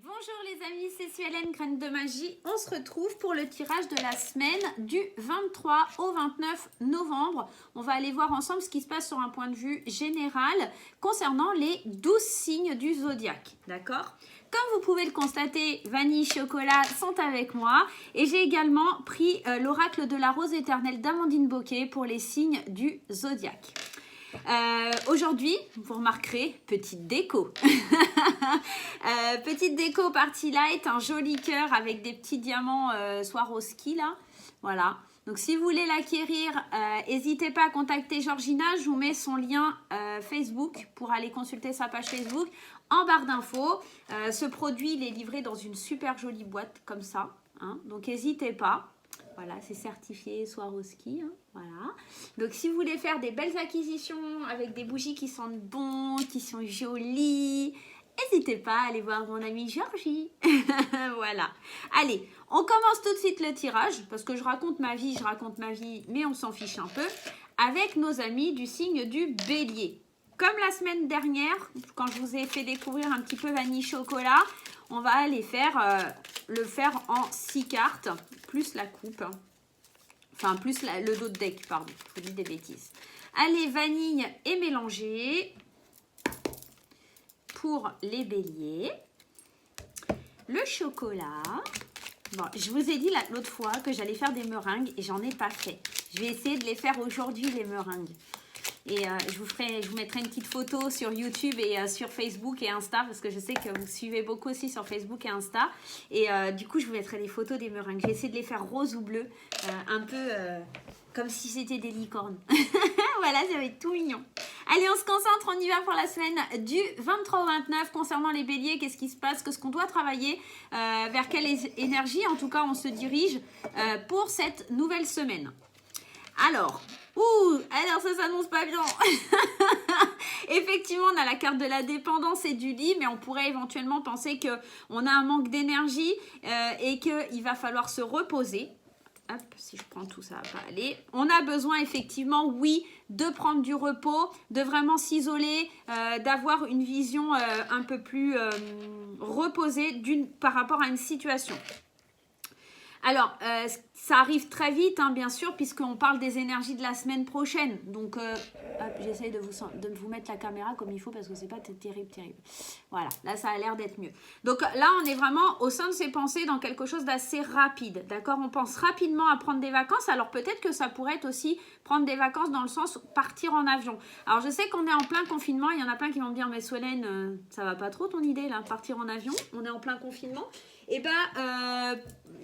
Bonjour les amis, c'est Suelen, Graine de Magie. On se retrouve pour le tirage de la semaine du 23 au 29 novembre. On va aller voir ensemble ce qui se passe sur un point de vue général concernant les 12 signes du zodiaque. D'accord ? Comme vous pouvez le constater, Vanille, Chocolat sont avec moi. Et j'ai également pris l'oracle de la rose éternelle d'Amandine Bocquet pour les signes du zodiaque. Aujourd'hui, vous remarquerez, petite déco. Petite déco party light, un joli cœur avec des petits diamants Swarovski là. Voilà. Donc si vous voulez l'acquérir, n'hésitez pas à contacter Georgina. Je vous mets son lien Facebook pour aller consulter sa page Facebook en barre d'infos. Ce produit, il est livré dans une super jolie boîte comme ça. Hein. Donc n'hésitez pas. Voilà, c'est certifié Swarovski, hein, voilà. Donc, si vous voulez faire des belles acquisitions avec des bougies qui sentent bon, qui sont jolies, n'hésitez pas à aller voir mon amie Georgie. Voilà. Allez, on commence tout de suite le tirage parce que je raconte ma vie, mais on s'en fiche un peu avec nos amis du signe du Bélier. Comme la semaine dernière, quand je vous ai fait découvrir un petit peu Vanille Chocolat, on va aller le faire en 6 cartes, plus la coupe. Enfin, plus le dos de deck, pardon. Je vous dis des bêtises. Allez, vanille et mélangée pour les béliers. Le chocolat. Bon, je vous ai dit l'autre fois que j'allais faire des meringues et j'en ai pas fait. Je vais essayer de les faire aujourd'hui, les meringues. Et je vous mettrai une petite photo sur YouTube et sur Facebook et Insta parce que je sais que vous suivez beaucoup aussi sur Facebook et Insta. Et du coup, je vous mettrai des photos des meringues. Je vais essayer de les faire rose ou bleu, un peu comme si c'était des licornes. Voilà, ça va être tout mignon. Allez, on se concentre, on y va pour la semaine du 23 au 29. Concernant les béliers, qu'est-ce qui se passe? Qu'est-ce qu'on doit travailler? Vers quelle énergie, en tout cas, on se dirige pour cette nouvelle semaine? Alors ça s'annonce pas bien. Effectivement, on a la carte de la dépendance et du lit, mais on pourrait éventuellement penser qu'on a un manque d'énergie et qu'il va falloir se reposer. Hop, si je prends tout ça, va pas aller. On a besoin effectivement, oui, de prendre du repos, de vraiment s'isoler, d'avoir une vision un peu plus reposée par rapport à une situation. Alors, ça arrive très vite, hein, bien sûr, puisqu'on parle des énergies de la semaine prochaine. Donc, j'essaye de vous mettre la caméra comme il faut parce que c'est pas terrible. Voilà, là, ça a l'air d'être mieux. Donc là, on est vraiment au sein de ses pensées dans quelque chose d'assez rapide, d'accord? On pense rapidement à prendre des vacances. Alors, peut-être que ça pourrait être aussi prendre des vacances dans le sens partir en avion. Alors, je sais qu'on est en plein confinement. Il y en a plein qui vont me dire, mais Solène, ça va pas trop ton idée, là, partir en avion? On est en plein confinement. Eh bien,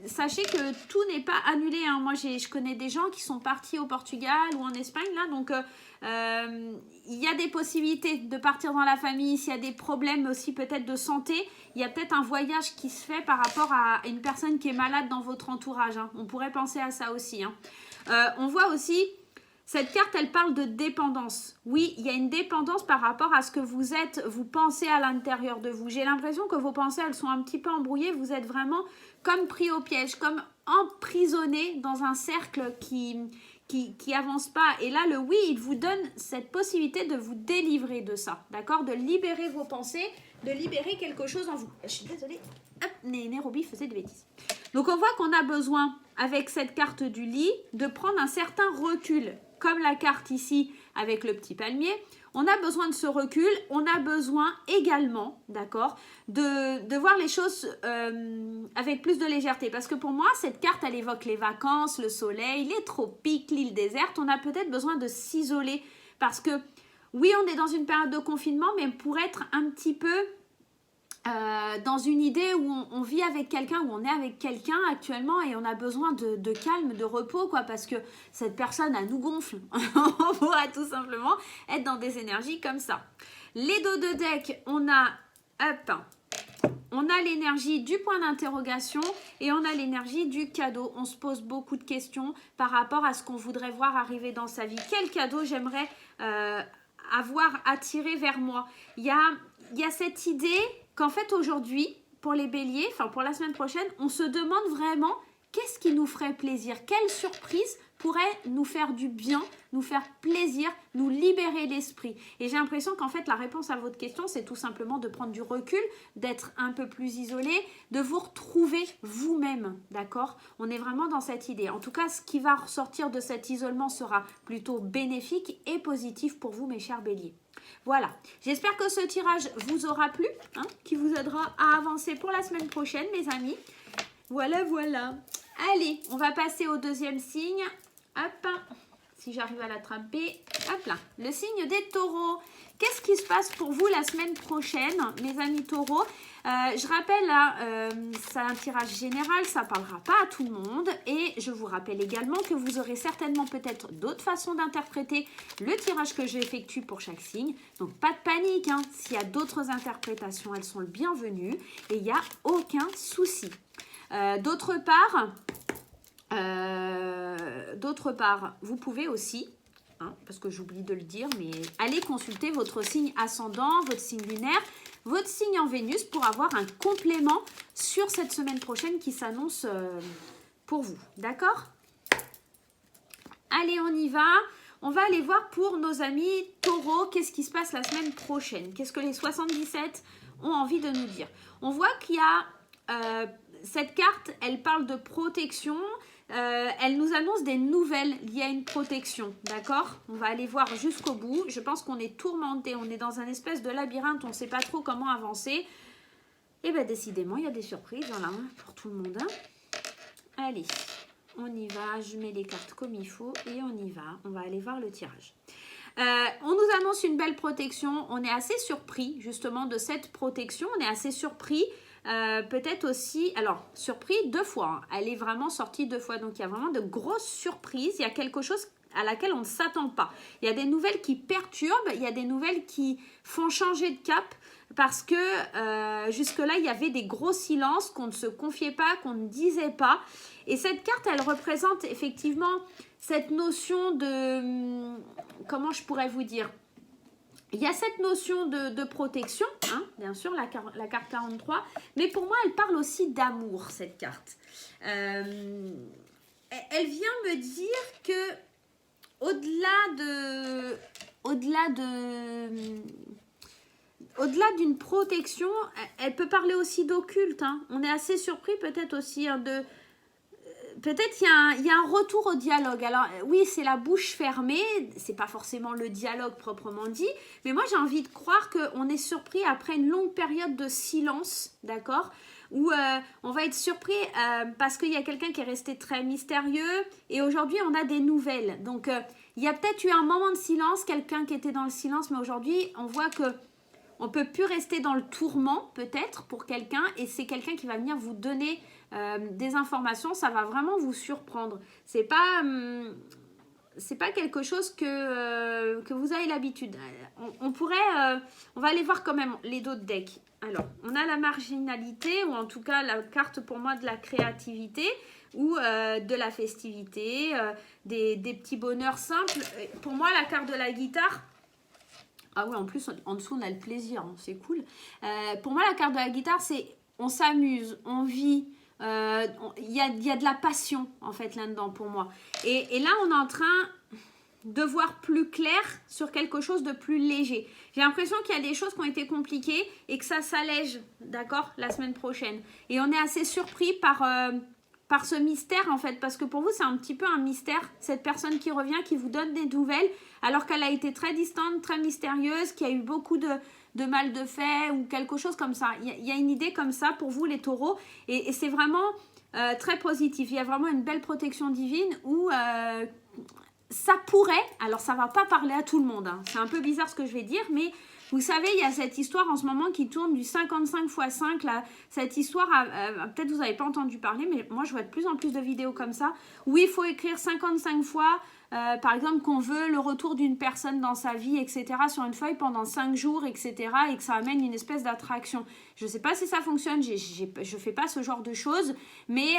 sachez que tout n'est pas annulé. Hein. Moi, je connais des gens qui sont partis au Portugal ou en Espagne. Là, donc, il y a des possibilités de partir dans la famille. S'il y a des problèmes aussi peut-être de santé, il y a peut-être un voyage qui se fait par rapport à une personne qui est malade dans votre entourage. Hein. On pourrait penser à ça aussi. Hein. On voit aussi... Cette carte, elle parle de dépendance. Oui, il y a une dépendance par rapport à ce que vous êtes, vous pensez à l'intérieur de vous. J'ai l'impression que vos pensées, elles sont un petit peu embrouillées. Vous êtes vraiment comme pris au piège, comme emprisonné dans un cercle qui avance pas. Et là, le oui, il vous donne cette possibilité de vous délivrer de ça, d'accord? De libérer vos pensées, de libérer quelque chose en vous. Je suis désolée. Hop, Nairobi faisait des bêtises. Donc, on voit qu'on a besoin, avec cette carte du lit, de prendre un certain recul. Comme la carte ici avec le petit palmier, on a besoin de ce recul, on a besoin également, d'accord, de voir les choses avec plus de légèreté. Parce que pour moi, cette carte, elle évoque les vacances, le soleil, les tropiques, l'île déserte. On a peut-être besoin de s'isoler parce que, oui, on est dans une période de confinement, mais pour être un petit peu... dans une idée où on vit avec quelqu'un, où on est avec quelqu'un actuellement et on a besoin de calme, de repos, quoi, parce que cette personne, elle nous gonfle. On pourra tout simplement être dans des énergies comme ça. Les dos de deck, on a l'énergie du point d'interrogation et on a l'énergie du cadeau. On se pose beaucoup de questions par rapport à ce qu'on voudrait voir arriver dans sa vie. Quel cadeau j'aimerais avoir attiré vers moi? Il y a cette idée qu'en fait aujourd'hui, pour les béliers, enfin pour la semaine prochaine, on se demande vraiment qu'est-ce qui nous ferait plaisir, quelle surprise pourrait nous faire du bien, nous faire plaisir, nous libérer l'esprit. Et j'ai l'impression qu'en fait, la réponse à votre question, c'est tout simplement de prendre du recul, d'être un peu plus isolé, de vous retrouver vous-même, d'accord? On est vraiment dans cette idée. En tout cas, ce qui va ressortir de cet isolement sera plutôt bénéfique et positif pour vous, mes chers béliers. Voilà, j'espère que ce tirage vous aura plu, hein, qui vous aidera à avancer pour la semaine prochaine, mes amis. Voilà, voilà. Allez, on va passer au deuxième signe. Hop, si j'arrive à l'attraper. Hop là, le signe des taureaux. Qu'est-ce qui se passe pour vous la semaine prochaine, mes amis taureaux? Je rappelle, là, c'est un tirage général, ça ne parlera pas à tout le monde. Et je vous rappelle également que vous aurez certainement peut-être d'autres façons d'interpréter le tirage que j'effectue pour chaque signe. Donc, pas de panique, hein. S'il y a d'autres interprétations, elles sont le bienvenu. Et il n'y a aucun souci. D'autre part, vous pouvez aussi, hein, parce que j'oublie de le dire, mais allez consulter votre signe ascendant, votre signe lunaire, votre signe en Vénus pour avoir un complément sur cette semaine prochaine qui s'annonce pour vous. D'accord? Allez, on y va. On va aller voir pour nos amis taureaux, qu'est-ce qui se passe la semaine prochaine? Qu'est-ce que les 77 ont envie de nous dire? On voit qu'il y a... cette carte, elle parle de protection, elle nous annonce des nouvelles liées à une protection, d'accord? On va aller voir jusqu'au bout. Je pense qu'on est tourmenté, on est dans un espèce de labyrinthe, on ne sait pas trop comment avancer. Et bien décidément, il y a des surprises, voilà, pour tout le monde. Hein. Allez, on y va, je mets les cartes comme il faut et on y va. On va aller voir le tirage. On nous annonce une belle protection, on est assez surpris justement de cette protection, on est assez surpris. Peut-être aussi, alors surpris 2 fois, hein. Elle est vraiment sortie 2 fois, donc il y a vraiment de grosses surprises, il y a quelque chose à laquelle on ne s'attend pas. Il y a des nouvelles qui perturbent, il y a des nouvelles qui font changer de cap parce que jusque-là, il y avait des gros silences qu'on ne se confiait pas, qu'on ne disait pas. Et cette carte, elle représente effectivement cette notion de... Comment je pourrais vous dire ? Il y a cette notion de protection, hein, bien sûr, la carte 43, mais pour moi, elle parle aussi d'amour, cette carte. Elle vient me dire que au-delà d'une protection, elle peut parler aussi d'occulte. Hein. On est assez surpris peut-être aussi hein, de... Peut-être il y a un retour au dialogue. Alors oui, c'est la bouche fermée, c'est pas forcément le dialogue proprement dit, mais moi j'ai envie de croire qu'on est surpris après une longue période de silence, d'accord, où on va être surpris parce qu'il y a quelqu'un qui est resté très mystérieux et aujourd'hui on a des nouvelles. Donc il y a peut-être eu un moment de silence, quelqu'un qui était dans le silence, mais aujourd'hui on voit que on ne peut plus rester dans le tourment peut-être pour quelqu'un et c'est quelqu'un qui va venir vous donner des informations, ça va vraiment vous surprendre. C'est pas quelque chose que vous avez l'habitude. On va aller voir quand même les d'autres decks. Alors, on a la marginalité ou en tout cas la carte pour moi de la créativité ou de la festivité, des petits bonheurs simples. Pour moi, la carte de la guitare... Ah oui, en plus, en dessous, on a le plaisir, hein, c'est cool. Pour moi, la carte de la guitare, c'est on s'amuse, on vit, il y a de la passion, en fait, là-dedans, pour moi. Et là, on est en train de voir plus clair sur quelque chose de plus léger. J'ai l'impression qu'il y a des choses qui ont été compliquées et que ça s'allège, d'accord, la semaine prochaine. Et on est assez surpris par ce mystère en fait, parce que pour vous c'est un petit peu un mystère, cette personne qui revient, qui vous donne des nouvelles, alors qu'elle a été très distante, très mystérieuse, qui a eu beaucoup de mal de fait ou quelque chose comme ça. Il y a une idée comme ça pour vous les taureaux, et c'est vraiment très positif. Il y a vraiment une belle protection divine où ça pourrait, alors ça va pas parler à tout le monde, hein. C'est un peu bizarre ce que je vais dire, mais vous savez, il y a cette histoire en ce moment qui tourne du 55 x 5. Là, cette histoire, peut-être vous n'avez pas entendu parler, mais moi je vois de plus en plus de vidéos comme ça, où il faut écrire 55 fois, par exemple, qu'on veut le retour d'une personne dans sa vie, etc., sur une feuille pendant 5 jours, etc., et que ça amène une espèce d'attraction. Je ne sais pas si ça fonctionne, je ne fais pas ce genre de choses, mais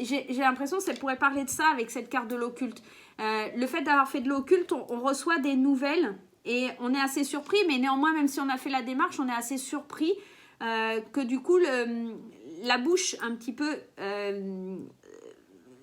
j'ai l'impression que ça pourrait parler de ça avec cette carte de l'occulte. Le fait d'avoir fait de l'occulte, on reçoit des nouvelles. Et on est assez surpris, mais néanmoins, même si on a fait la démarche, on est assez surpris que du coup, la bouche un petit peu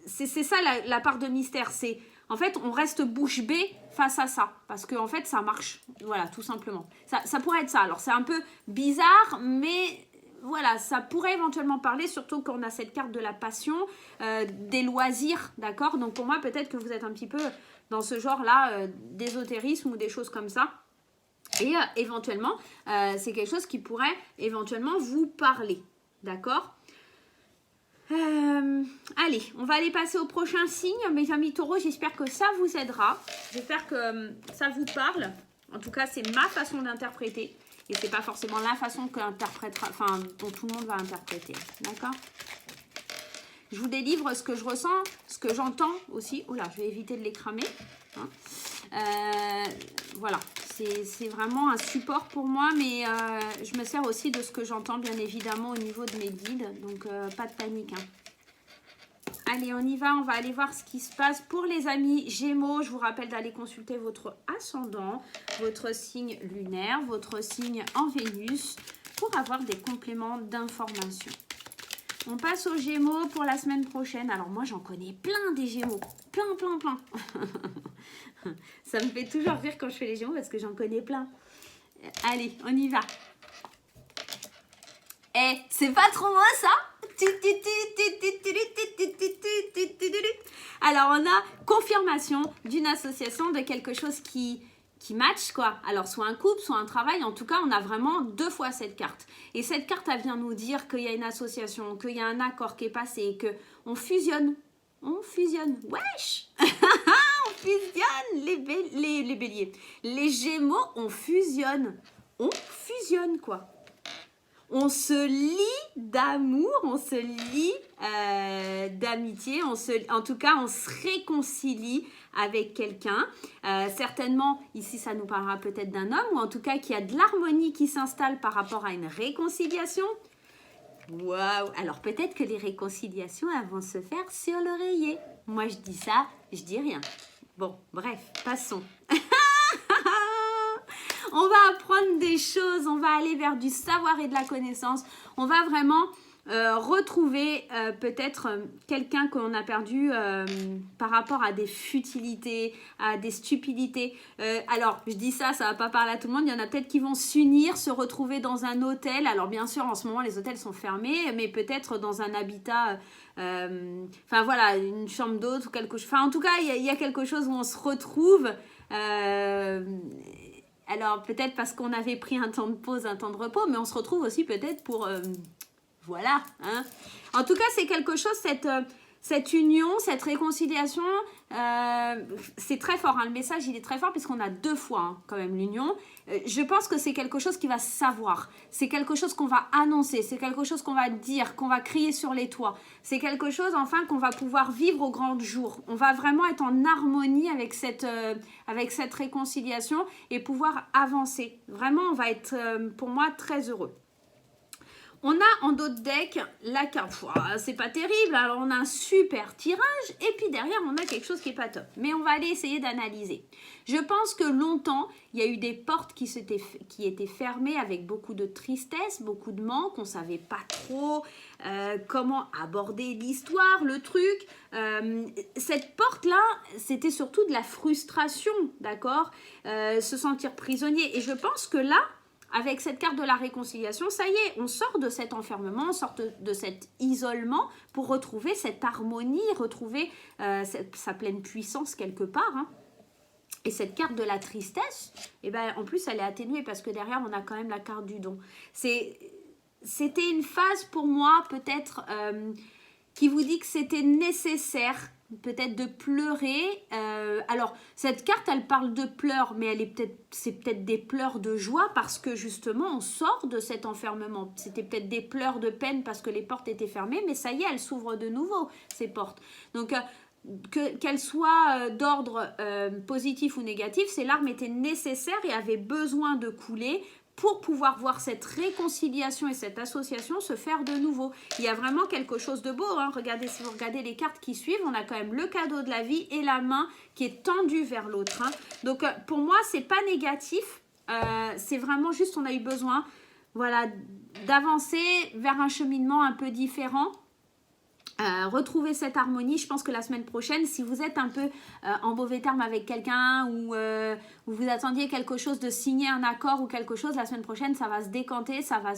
c'est ça la part de mystère. C'est en fait, on reste bouche bée face à ça. Parce qu'en fait, ça marche. Voilà, tout simplement. Ça pourrait être ça. Alors, c'est un peu bizarre, mais voilà, ça pourrait éventuellement parler, surtout quand on a cette carte de la passion, des loisirs, d'accord? Donc, pour moi, peut-être que vous êtes un petit peu dans ce genre-là d'ésotérisme ou des choses comme ça. Et éventuellement, c'est quelque chose qui pourrait éventuellement vous parler, d'accord? Allez, on va aller passer au prochain signe. Mes amis taureaux, j'espère que ça vous aidera. J'espère que ça vous parle. En tout cas, c'est ma façon d'interpréter. Et c'est pas forcément la façon dont tout le monde va interpréter. D'accord? Je vous délivre ce que je ressens, ce que j'entends aussi. Oh là, je vais éviter de les cramer. Hein. Voilà, c'est vraiment un support pour moi, mais je me sers aussi de ce que j'entends, bien évidemment, au niveau de mes guides. Donc, pas de panique. Hein. Allez, on y va. On va aller voir ce qui se passe pour les amis Gémeaux. Je vous rappelle d'aller consulter votre ascendant, votre signe lunaire, votre signe en Vénus, pour avoir des compléments d'information. On passe aux Gémeaux pour la semaine prochaine. Alors moi, j'en connais plein des Gémeaux. Plein. Ça me fait toujours rire quand je fais les Gémeaux parce que j'en connais plein. Allez, on y va. Eh, c'est pas trop moi ça? Alors, on a confirmation d'une association de quelque chose qui match, quoi. Alors, soit un couple, soit un travail. En tout cas, on a vraiment 2 fois cette carte. Et cette carte, elle vient nous dire qu'il y a une association, qu'il y a un accord qui est passé, qu'on fusionne. On fusionne. Wesh. On fusionne les béliers. Les Gémeaux, on fusionne. On fusionne, quoi. On se lie d'amour, on se lie d'amitié, en tout cas, on se réconcilie avec quelqu'un. Certainement, ici, ça nous parlera peut-être d'un homme, ou en tout cas, qu'il y a de l'harmonie qui s'installe par rapport à une réconciliation. Waouh! Alors, peut-être que les réconciliations, elles vont se faire sur l'oreiller. Moi, je dis ça, je dis rien. Bon, bref, passons. On va apprendre des choses, on va aller vers du savoir et de la connaissance. On va vraiment retrouver peut-être quelqu'un qu'on a perdu par rapport à des futilités, à des stupidités. Alors, je dis ça, ça va pas parler à tout le monde. Il y en a peut-être qui vont s'unir, se retrouver dans un hôtel. Alors, bien sûr, en ce moment, les hôtels sont fermés, mais peut-être dans un habitat... Enfin, voilà, une chambre d'hôte ou quelque chose. Enfin, en tout cas, il y a quelque chose où on se retrouve... Alors, peut-être parce qu'on avait pris un temps de pause, un temps de repos, mais on se retrouve aussi peut-être pour... voilà. Hein. En tout cas, c'est quelque chose, cette union, cette réconciliation, c'est très fort. Hein. Le message, il est très fort puisqu'on a 2 fois hein, quand même l'union. Je pense que c'est quelque chose qui va se savoir. C'est quelque chose qu'on va annoncer. C'est quelque chose qu'on va dire, qu'on va crier sur les toits. C'est quelque chose, enfin, qu'on va pouvoir vivre au grand jour. On va vraiment être en harmonie avec cette réconciliation et pouvoir avancer. Vraiment, on va être, pour moi, très heureux. On a en d'autres decks la carte. C'est pas terrible. Alors, on a un super tirage. Et puis derrière, on a quelque chose qui est pas top. Mais on va aller essayer d'analyser. Je pense que longtemps, il y a eu des portes qui étaient fermées avec beaucoup de tristesse, beaucoup de manque. On ne savait pas trop comment aborder l'histoire, le truc. Cette porte-là, c'était surtout de la frustration, d'accord? Se sentir prisonnier. Et je pense que là, avec cette carte de la réconciliation, ça y est, on sort de cet enfermement, on sort de cet isolement pour retrouver cette harmonie, retrouver sa pleine puissance quelque part. Hein. Et cette carte de la tristesse, eh ben, en plus, elle est atténuée parce que derrière, on a quand même la carte du don. C'était une phase pour moi, peut-être, qui vous dit que c'était nécessaire peut-être de pleurer. Alors, cette carte, elle parle de pleurs, mais c'est peut-être des pleurs de joie parce que justement, on sort de cet enfermement. C'était peut-être des pleurs de peine parce que les portes étaient fermées, mais ça y est, elles s'ouvrent de nouveau, ces portes. Donc, qu'elles soient d'ordre positif ou négatif, ces larmes étaient nécessaires et avaient besoin de couler pour pouvoir voir cette réconciliation et cette association se faire de nouveau. Il y a vraiment quelque chose de beau. Hein. Regardez, si vous regardez les cartes qui suivent, on a quand même le cadeau de la vie et la main qui est tendue vers l'autre. Hein. Donc, pour moi, c'est pas négatif. C'est vraiment juste, on a eu besoin voilà, d'avancer vers un cheminement un peu différent. retrouver cette harmonie. Je pense que la semaine prochaine, si vous êtes un peu en mauvais terme avec quelqu'un ou vous attendiez quelque chose de signer un accord ou quelque chose, la semaine prochaine, ça va se décanter, ça va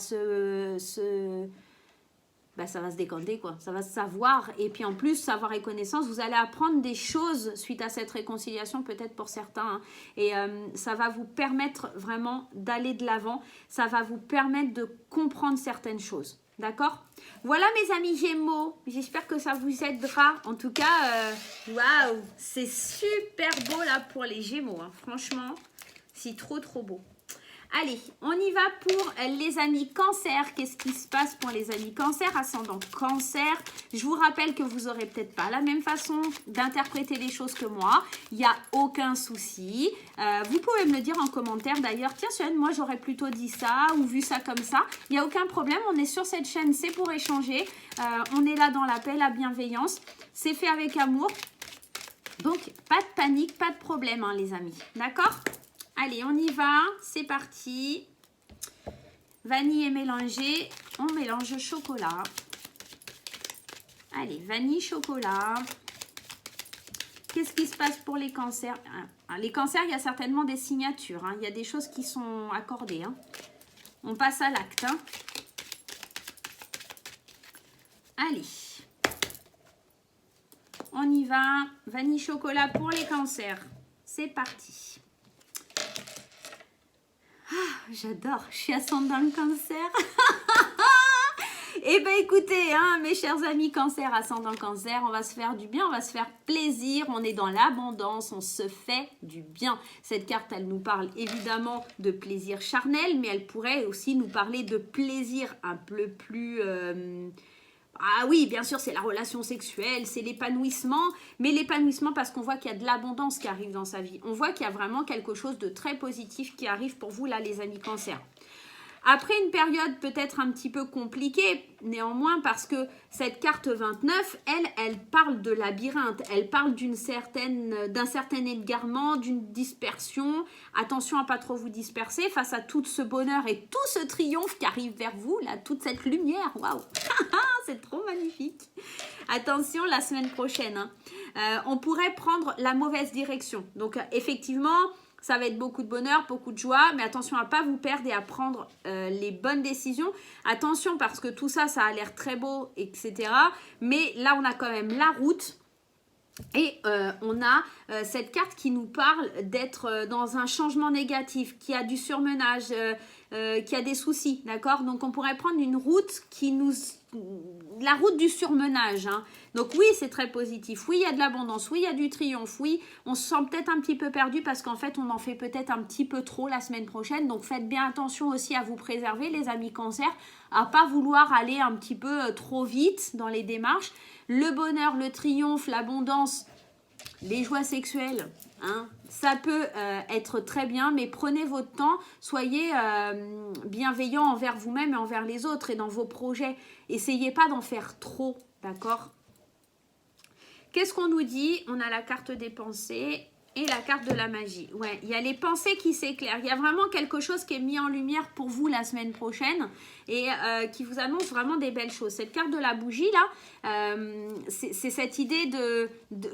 ça va se décanter, quoi. Ça va se savoir. Et puis en plus, savoir et connaissance, vous allez apprendre des choses suite à cette réconciliation, peut-être pour certains. Hein. Et ça va vous permettre vraiment d'aller de l'avant. Ça va vous permettre de comprendre certaines choses. D'accord? Voilà mes amis Gémeaux. J'espère que ça vous aidera. En tout cas, waouh, c'est super beau là pour les Gémeaux. Hein. Franchement, c'est trop beau. Allez, on y va pour les amis Cancer. Qu'est-ce qui se passe pour les amis Cancer, ascendant Cancer? Je vous rappelle que vous n'aurez peut-être pas la même façon d'interpréter les choses que moi. Il n'y a aucun souci. Vous pouvez me le dire en commentaire d'ailleurs. Tiens, Suède, moi j'aurais plutôt dit ça ou vu ça comme ça. Il n'y a aucun problème. On est sur cette chaîne, c'est pour échanger. On est là dans la paix, la bienveillance. C'est fait avec amour. Donc, pas de panique, pas de problème, hein, les amis. D'accord ? Allez, on y va, c'est parti. Vanille est mélangée, on mélange chocolat. Allez, vanille, chocolat. Qu'est-ce qui se passe pour les cancers? Les cancers, il y a certainement des signatures. Hein. Il y a des choses qui sont accordées. Hein. On passe à l'acte. Hein. Allez. On y va. Vanille, chocolat pour les cancers. C'est parti. J'adore, je suis ascendant le Cancer. Eh bien écoutez, hein, mes chers amis Cancer, ascendant Cancer, on va se faire du bien, on va se faire plaisir, on est dans l'abondance, on se fait du bien. Cette carte, elle nous parle évidemment de plaisir charnel, mais elle pourrait aussi nous parler de plaisir un peu plus... Ah oui, bien sûr, c'est la relation sexuelle, c'est l'épanouissement, mais l'épanouissement parce qu'on voit qu'il y a de l'abondance qui arrive dans sa vie. On voit qu'il y a vraiment quelque chose de très positif qui arrive pour vous, là, les amis Cancer. Après une période peut-être un petit peu compliquée, néanmoins, parce que cette carte 29, elle parle de labyrinthe, elle parle d'un certain égarement, d'une dispersion. Attention à pas trop vous disperser face à tout ce bonheur et tout ce triomphe qui arrive vers vous, là, toute cette lumière, waouh, c'est trop magnifique. Attention, la semaine prochaine, hein, on pourrait prendre la mauvaise direction. Donc, effectivement... Ça va être beaucoup de bonheur, beaucoup de joie, mais attention à ne pas vous perdre et à prendre les bonnes décisions. Attention parce que tout ça, ça a l'air très beau, etc. Mais là, on a quand même la route. Et on a cette carte qui nous parle d'être dans un changement négatif, qui a du surmenage, qui a des soucis, d'accord? Donc, on pourrait prendre une route qui nous... La route du surmenage. Hein. Donc, oui, c'est très positif. Oui, il y a de l'abondance. Oui, il y a du triomphe. Oui, on se sent peut-être un petit peu perdu parce qu'en fait, on en fait peut-être un petit peu trop la semaine prochaine. Donc, faites bien attention aussi à vous préserver, les amis Cancer, à pas vouloir aller un petit peu trop vite dans les démarches. Le bonheur, le triomphe, l'abondance, les joies sexuelles, hein, ça peut être très bien, mais prenez votre temps, soyez bienveillant envers vous-même et envers les autres et dans vos projets. Essayez pas d'en faire trop, d'accord? Qu'est-ce qu'on nous dit? On a la carte des pensées et la carte de la magie. Ouais, il y a les pensées qui s'éclairent. Il y a vraiment quelque chose qui est mis en lumière pour vous la semaine prochaine et qui vous annonce vraiment des belles choses. Cette carte de la bougie, là, c'est cette idée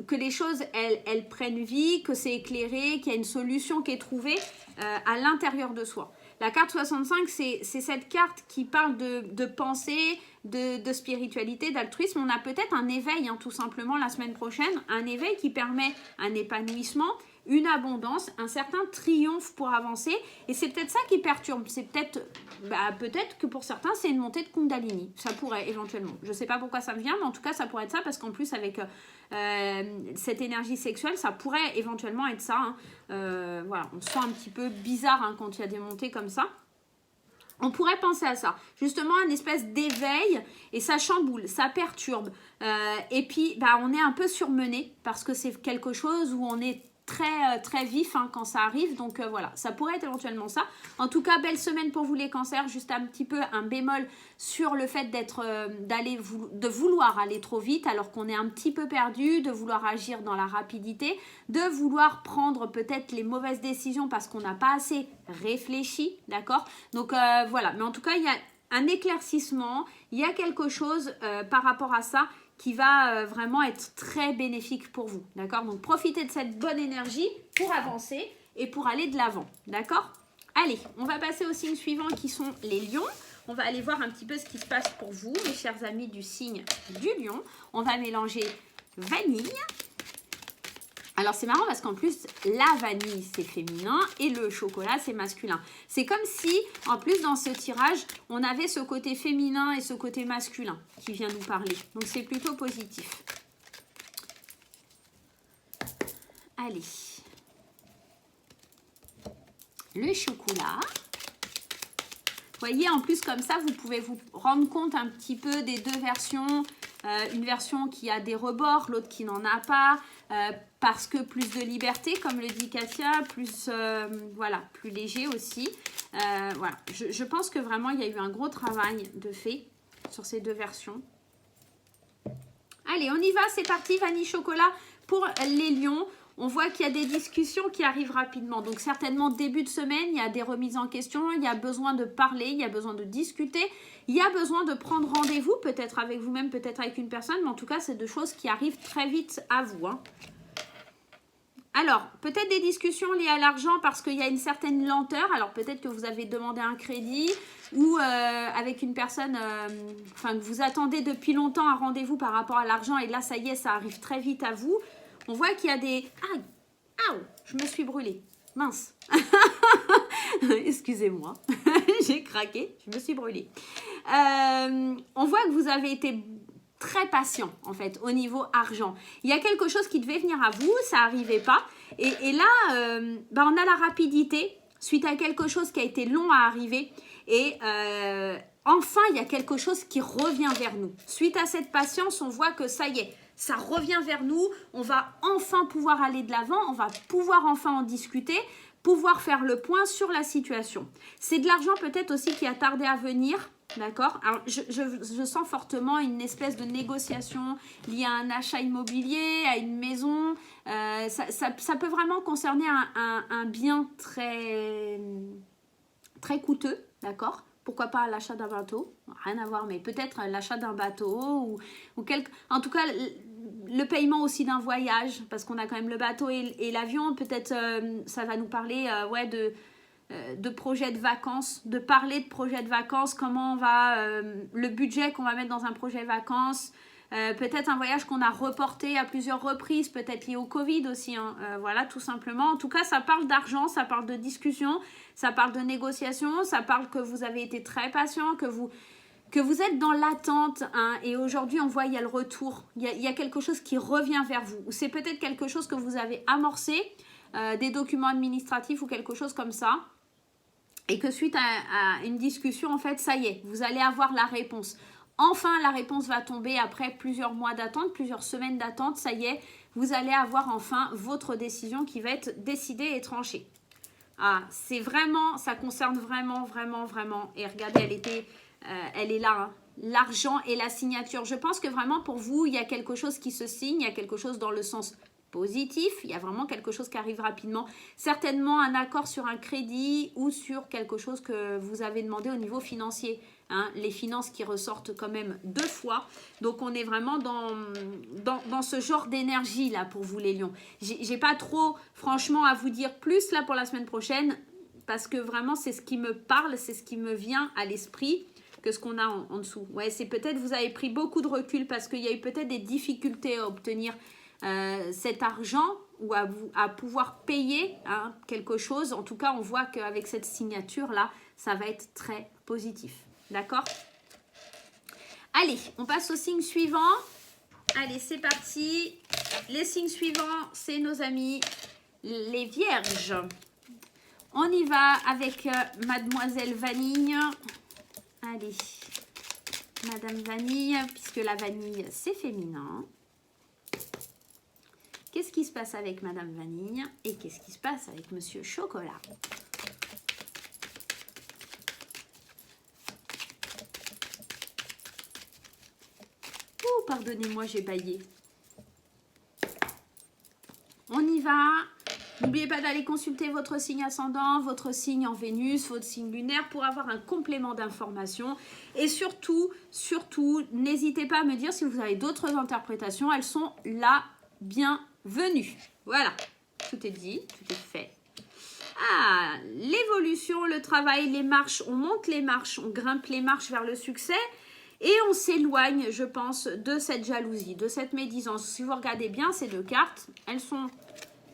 que les choses, elles prennent vie, que c'est éclairé, qu'il y a une solution qui est trouvée à l'intérieur de soi. La carte 65, c'est cette carte qui parle de pensée, de spiritualité, d'altruisme. On a peut-être un éveil, hein, tout simplement, la semaine prochaine. Un éveil qui permet un épanouissement, une abondance, un certain triomphe pour avancer. Et c'est peut-être ça qui perturbe. C'est peut-être que pour certains, c'est une montée de Kundalini. Ça pourrait, éventuellement. Je ne sais pas pourquoi ça me vient, mais en tout cas, ça pourrait être ça. Parce qu'en plus, avec cette énergie sexuelle, ça pourrait éventuellement être ça. Hein. Voilà, on se sent un petit peu bizarre hein, quand il y a des montées comme ça. On pourrait penser à ça, justement une espèce d'éveil et ça chamboule, ça perturbe. Et puis, on est un peu surmené parce que c'est quelque chose où on est très vif hein, quand ça arrive. Donc voilà, ça pourrait être éventuellement ça. En tout cas, belle semaine pour vous les cancers. Juste un petit peu un bémol sur le fait de vouloir aller trop vite alors qu'on est un petit peu perdu, de vouloir agir dans la rapidité, de vouloir prendre peut-être les mauvaises décisions parce qu'on n'a pas assez réfléchi, d'accord? Donc voilà, mais en tout cas, il y a un éclaircissement, il y a quelque chose par rapport à ça qui va vraiment être très bénéfique pour vous, d'accord? Donc, profitez de cette bonne énergie pour avancer et pour aller de l'avant, d'accord? Allez, on va passer au signe suivant qui sont les lions. On va aller voir un petit peu ce qui se passe pour vous, mes chers amis du signe du lion. On va mélanger vanille. Alors, c'est marrant parce qu'en plus, la vanille, c'est féminin et le chocolat, c'est masculin. C'est comme si, en plus, dans ce tirage, on avait ce côté féminin et ce côté masculin qui vient nous parler. Donc, c'est plutôt positif. Allez. Le chocolat. Vous voyez, en plus, comme ça, vous pouvez vous rendre compte un petit peu des deux versions. Une version qui a des rebords, l'autre qui n'en a pas. Parce que plus de liberté, comme le dit Katia, plus, voilà, plus léger aussi. Voilà. Je pense que vraiment, il y a eu un gros travail de fait sur ces deux versions. Allez, on y va, c'est parti, vanille chocolat pour les lions. On voit qu'il y a des discussions qui arrivent rapidement. Donc, certainement, début de semaine, il y a des remises en question. Il y a besoin de parler, il y a besoin de discuter. Il y a besoin de prendre rendez-vous, peut-être avec vous-même, peut-être avec une personne. Mais en tout cas, c'est deux choses qui arrivent très vite à vous. Hein. Alors, peut-être des discussions liées à l'argent parce qu'il y a une certaine lenteur. Alors, peut-être que vous avez demandé un crédit ou avec une personne que vous attendez depuis longtemps un rendez-vous par rapport à l'argent. Et là, ça y est, ça arrive très vite à vous. On voit qu'il y a des... Ah, je me suis brûlée. Mince. Excusez-moi. J'ai craqué. Je me suis brûlée. On voit que vous avez été très patient, en fait, au niveau argent. Il y a quelque chose qui devait venir à vous, ça n'arrivait pas. Et là, on a la rapidité suite à quelque chose qui a été long à arriver. Et enfin, il y a quelque chose qui revient vers nous. Suite à cette patience, on voit que ça y est, ça revient vers nous, on va enfin pouvoir aller de l'avant, on va pouvoir enfin en discuter, pouvoir faire le point sur la situation. C'est de l'argent peut-être aussi qui a tardé à venir, d'accord? Alors, je sens fortement une espèce de négociation liée à un achat immobilier, à une maison. Ça peut vraiment concerner un bien très, très coûteux, d'accord? Pourquoi pas l'achat d'un bateau? Rien à voir, mais peut-être l'achat d'un bateau ou quelque... En tout cas, le paiement aussi d'un voyage, parce qu'on a quand même le bateau et l'avion. Peut-être ça va nous parler de projets de vacances, de parler de projets de vacances, comment on va... le budget qu'on va mettre dans un projet de vacances. Peut-être un voyage qu'on a reporté à plusieurs reprises, peut-être lié au Covid aussi, hein. Voilà, tout simplement. En tout cas, ça parle d'argent, ça parle de discussion, ça parle de négociation, ça parle que vous avez été très patient, que vous êtes dans l'attente, hein, et aujourd'hui, on voit, il y a le retour. Il y a quelque chose qui revient vers vous. Ou c'est peut-être quelque chose que vous avez amorcé, des documents administratifs ou quelque chose comme ça. Et que suite à une discussion, en fait, ça y est, vous allez avoir la réponse. Enfin, la réponse va tomber après plusieurs mois d'attente, plusieurs semaines d'attente. Ça y est, vous allez avoir enfin votre décision qui va être décidée et tranchée. Ah, c'est vraiment, ça concerne vraiment. Et regardez, elle est là, hein. L'argent et la signature. Je pense que vraiment pour vous, il y a quelque chose qui se signe, il y a quelque chose dans le sens positif, il y a vraiment quelque chose qui arrive rapidement. Certainement un accord sur un crédit ou sur quelque chose que vous avez demandé au niveau financier. Hein, les finances qui ressortent quand même 2 fois. Donc, on est vraiment dans ce genre d'énergie là pour vous les lions. J'ai pas trop, franchement, à vous dire plus là pour la semaine prochaine parce que vraiment, c'est ce qui me parle, c'est ce qui me vient à l'esprit que ce qu'on a en dessous. Ouais, c'est peut-être, vous avez pris beaucoup de recul parce qu'il y a eu peut-être des difficultés à obtenir cet argent ou à pouvoir payer, hein, quelque chose. En tout cas, on voit qu'avec cette signature-là, ça va être très positif. D'accord? Allez, on passe au signe suivant. Allez, c'est parti. Les signes suivants, c'est nos amis les vierges. On y va avec Mademoiselle Vanille. Allez, Madame Vanille, puisque la vanille, c'est féminin. Qu'est-ce qui se passe avec Madame Vanille et qu'est-ce qui se passe avec Monsieur Chocolat? Oh, pardonnez-moi, j'ai bâillé. On y va. N'oubliez pas d'aller consulter votre signe ascendant, votre signe en Vénus, votre signe lunaire pour avoir un complément d'information. Et surtout, n'hésitez pas à me dire si vous avez d'autres interprétations. Elles sont là bienvenues. Voilà, tout est dit, tout est fait. Ah, l'évolution, le travail, les marches, on monte les marches, on grimpe les marches vers le succès et on s'éloigne, je pense, de cette jalousie, de cette médisance. Si vous regardez bien ces deux cartes, elles sont...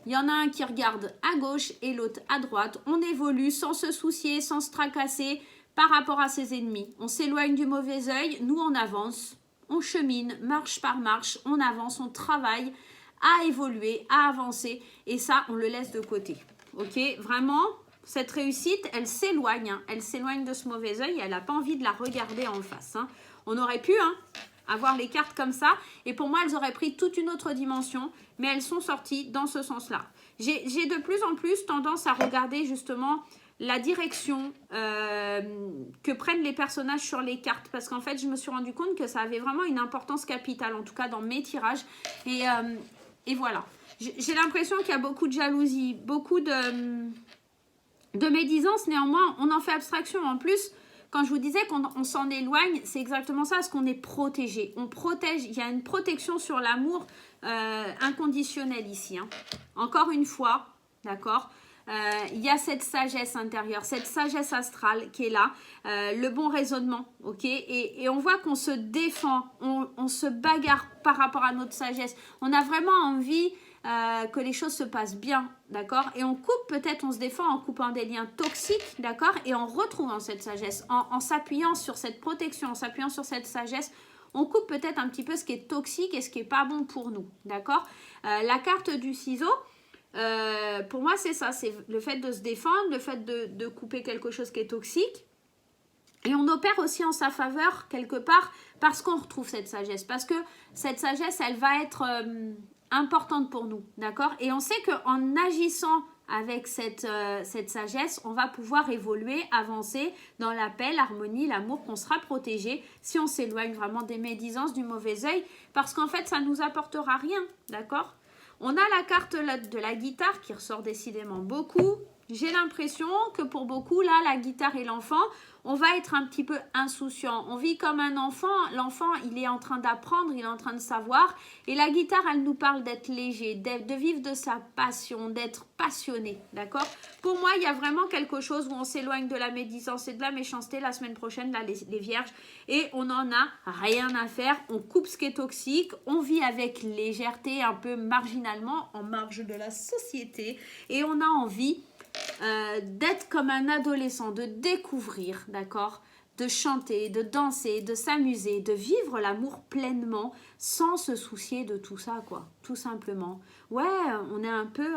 Il y en a un qui regarde à gauche et l'autre à droite. On évolue sans se soucier, sans se tracasser par rapport à ses ennemis. On s'éloigne du mauvais œil, nous on avance, on chemine, marche par marche, on avance, on travaille à évoluer, à avancer et ça, on le laisse de côté. Ok, vraiment, cette réussite, elle s'éloigne. Hein. Elle s'éloigne de ce mauvais œil. Elle n'a pas envie de la regarder en face. Hein. On aurait pu avoir les cartes comme ça. Et pour moi, elles auraient pris toute une autre dimension. Mais elles sont sorties dans ce sens-là. J'ai de plus en plus tendance à regarder justement la direction que prennent les personnages sur les cartes. Parce qu'en fait, je me suis rendu compte que ça avait vraiment une importance capitale. En tout cas, dans mes tirages. Et voilà. J'ai l'impression qu'il y a beaucoup de jalousie, beaucoup de médisance. Néanmoins, on en fait abstraction. En plus, quand je vous disais qu'on s'en éloigne, c'est exactement ça, parce qu'on est protégé. On protège, il y a une protection sur l'amour inconditionnel ici. Hein. Encore une fois, d'accord, il y a cette sagesse intérieure, cette sagesse astrale qui est là, le bon raisonnement, ok, et on voit qu'on se défend, on se bagarre par rapport à notre sagesse. On a vraiment envie... que les choses se passent bien, d'accord? Et on coupe, peut-être on se défend en coupant des liens toxiques, d'accord? Et en retrouvant cette sagesse, en s'appuyant sur cette protection, en s'appuyant sur cette sagesse, on coupe peut-être un petit peu ce qui est toxique et ce qui n'est pas bon pour nous, d'accord? La carte du ciseau, pour moi c'est ça, c'est le fait de se défendre, le fait de couper quelque chose qui est toxique. Et on opère aussi en sa faveur quelque part parce qu'on retrouve cette sagesse, parce que cette sagesse, elle va être... importante pour nous, d'accord? Et on sait qu'en agissant avec cette sagesse, on va pouvoir évoluer, avancer dans la paix, l'harmonie, l'amour, qu'on sera protégé si on s'éloigne vraiment des médisances, du mauvais œil, parce qu'en fait, ça ne nous apportera rien, d'accord? On a la carte de la guitare qui ressort décidément beaucoup. J'ai l'impression que pour beaucoup, là, la guitare et l'enfant, on va être un petit peu insouciant. On vit comme un enfant. L'enfant, il est en train d'apprendre, il est en train de savoir. Et la guitare, elle nous parle d'être léger, de vivre de sa passion, d'être passionné, d'accord? Pour moi, il y a vraiment quelque chose où on s'éloigne de la médisance et de la méchanceté la semaine prochaine, là, les vierges. Et on n'en a rien à faire. On coupe ce qui est toxique. On vit avec légèreté, un peu marginalement, en marge de la société. Et on a envie... d'être comme un adolescent, de découvrir, d'accord, de chanter, de danser, de s'amuser, de vivre l'amour pleinement sans se soucier de tout ça, quoi, tout simplement. Ouais, on est un peu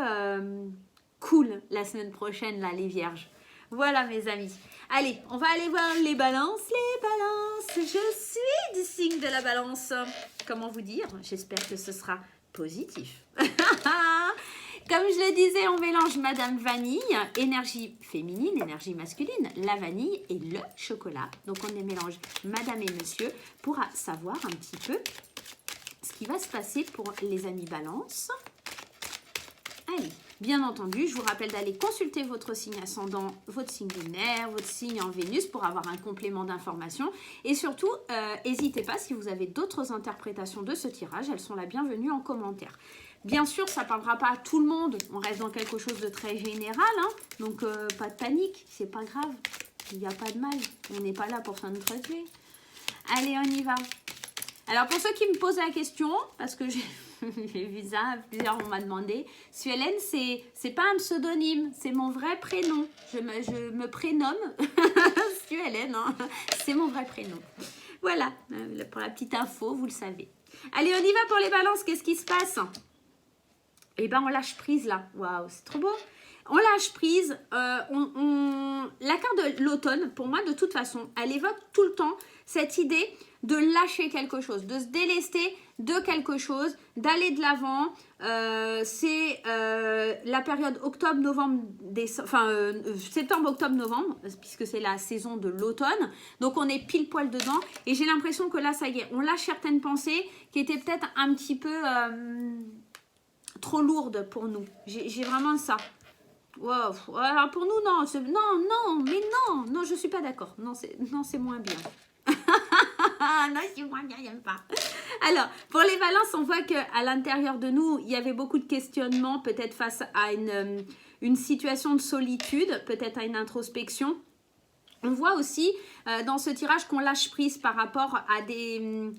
cool la semaine prochaine, là, les vierges. Voilà, mes amis. Allez, on va aller voir les balances. Les balances, je suis du signe de la balance. Comment vous dire? J'espère que ce sera positif. Comme je le disais, on mélange Madame Vanille, énergie féminine, énergie masculine, la vanille et le chocolat. Donc on les mélange Madame et Monsieur pour savoir un petit peu ce qui va se passer pour les amis Balance. Allez, bien entendu, je vous rappelle d'aller consulter votre signe ascendant, votre signe lunaire, votre signe en Vénus pour avoir un complément d'information. Et surtout, n'hésitez pas si vous avez d'autres interprétations de ce tirage, elles sont la bienvenue en commentaire. Bien sûr, ça ne parlera pas à tout le monde. On reste dans quelque chose de très général. Hein. Donc, pas de panique. C'est pas grave. Il n'y a pas de mal. On n'est pas là pour s'entretuer. Allez, on y va. Alors, pour ceux qui me posent la question, parce que j'ai vu ça, plusieurs m'a demandé, Suelen, c'est pas un pseudonyme. C'est mon vrai prénom. Je me prénomme Suelen. Hein. C'est mon vrai prénom. Voilà. Pour la petite info, vous le savez. Allez, on y va pour les balances. Qu'est-ce qui se passe ? Eh bien, on lâche prise là. Waouh, c'est trop beau. On lâche prise. La carte de l'automne, pour moi, de toute façon, elle évoque tout le temps cette idée de lâcher quelque chose, de se délester de quelque chose, d'aller de l'avant. C'est la période octobre-novembre, septembre-octobre-novembre, puisque c'est la saison de l'automne. Donc, on est pile poil dedans. Et j'ai l'impression que là, ça y est, on lâche certaines pensées qui étaient peut-être un petit peu... trop lourde pour nous. J'ai vraiment ça. Wow. Alors pour nous, non, non, je suis pas d'accord. Non, c'est moins bien. Non, c'est moins bien, j'aime pas. Alors, pour les balances, on voit qu'à l'intérieur de nous, il y avait beaucoup de questionnements, peut-être face à une situation de solitude, peut-être à une introspection. On voit aussi dans ce tirage qu'on lâche prise par rapport à des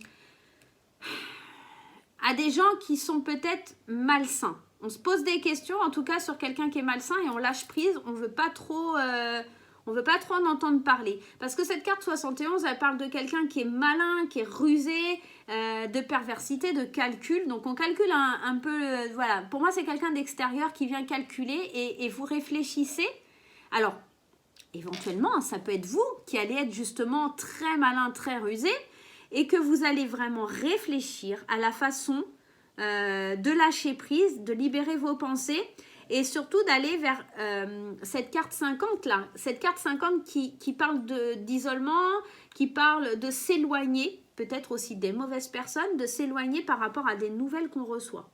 gens qui sont peut-être malsains. On se pose des questions, en tout cas sur quelqu'un qui est malsain, et on lâche prise. On veut pas trop en entendre parler. Parce que cette carte 71, elle parle de quelqu'un qui est malin, qui est rusé, de perversité, de calcul. Donc on calcule un peu, voilà. Pour moi, c'est quelqu'un d'extérieur qui vient calculer et vous réfléchissez. Alors, éventuellement, ça peut être vous qui allez être justement très malin, très rusé, et que vous allez vraiment réfléchir à la façon de lâcher prise, de libérer vos pensées et surtout d'aller vers cette carte 50 là, cette carte 50 qui parle d'isolement, qui parle de s'éloigner, peut-être aussi des mauvaises personnes, de s'éloigner par rapport à des nouvelles qu'on reçoit.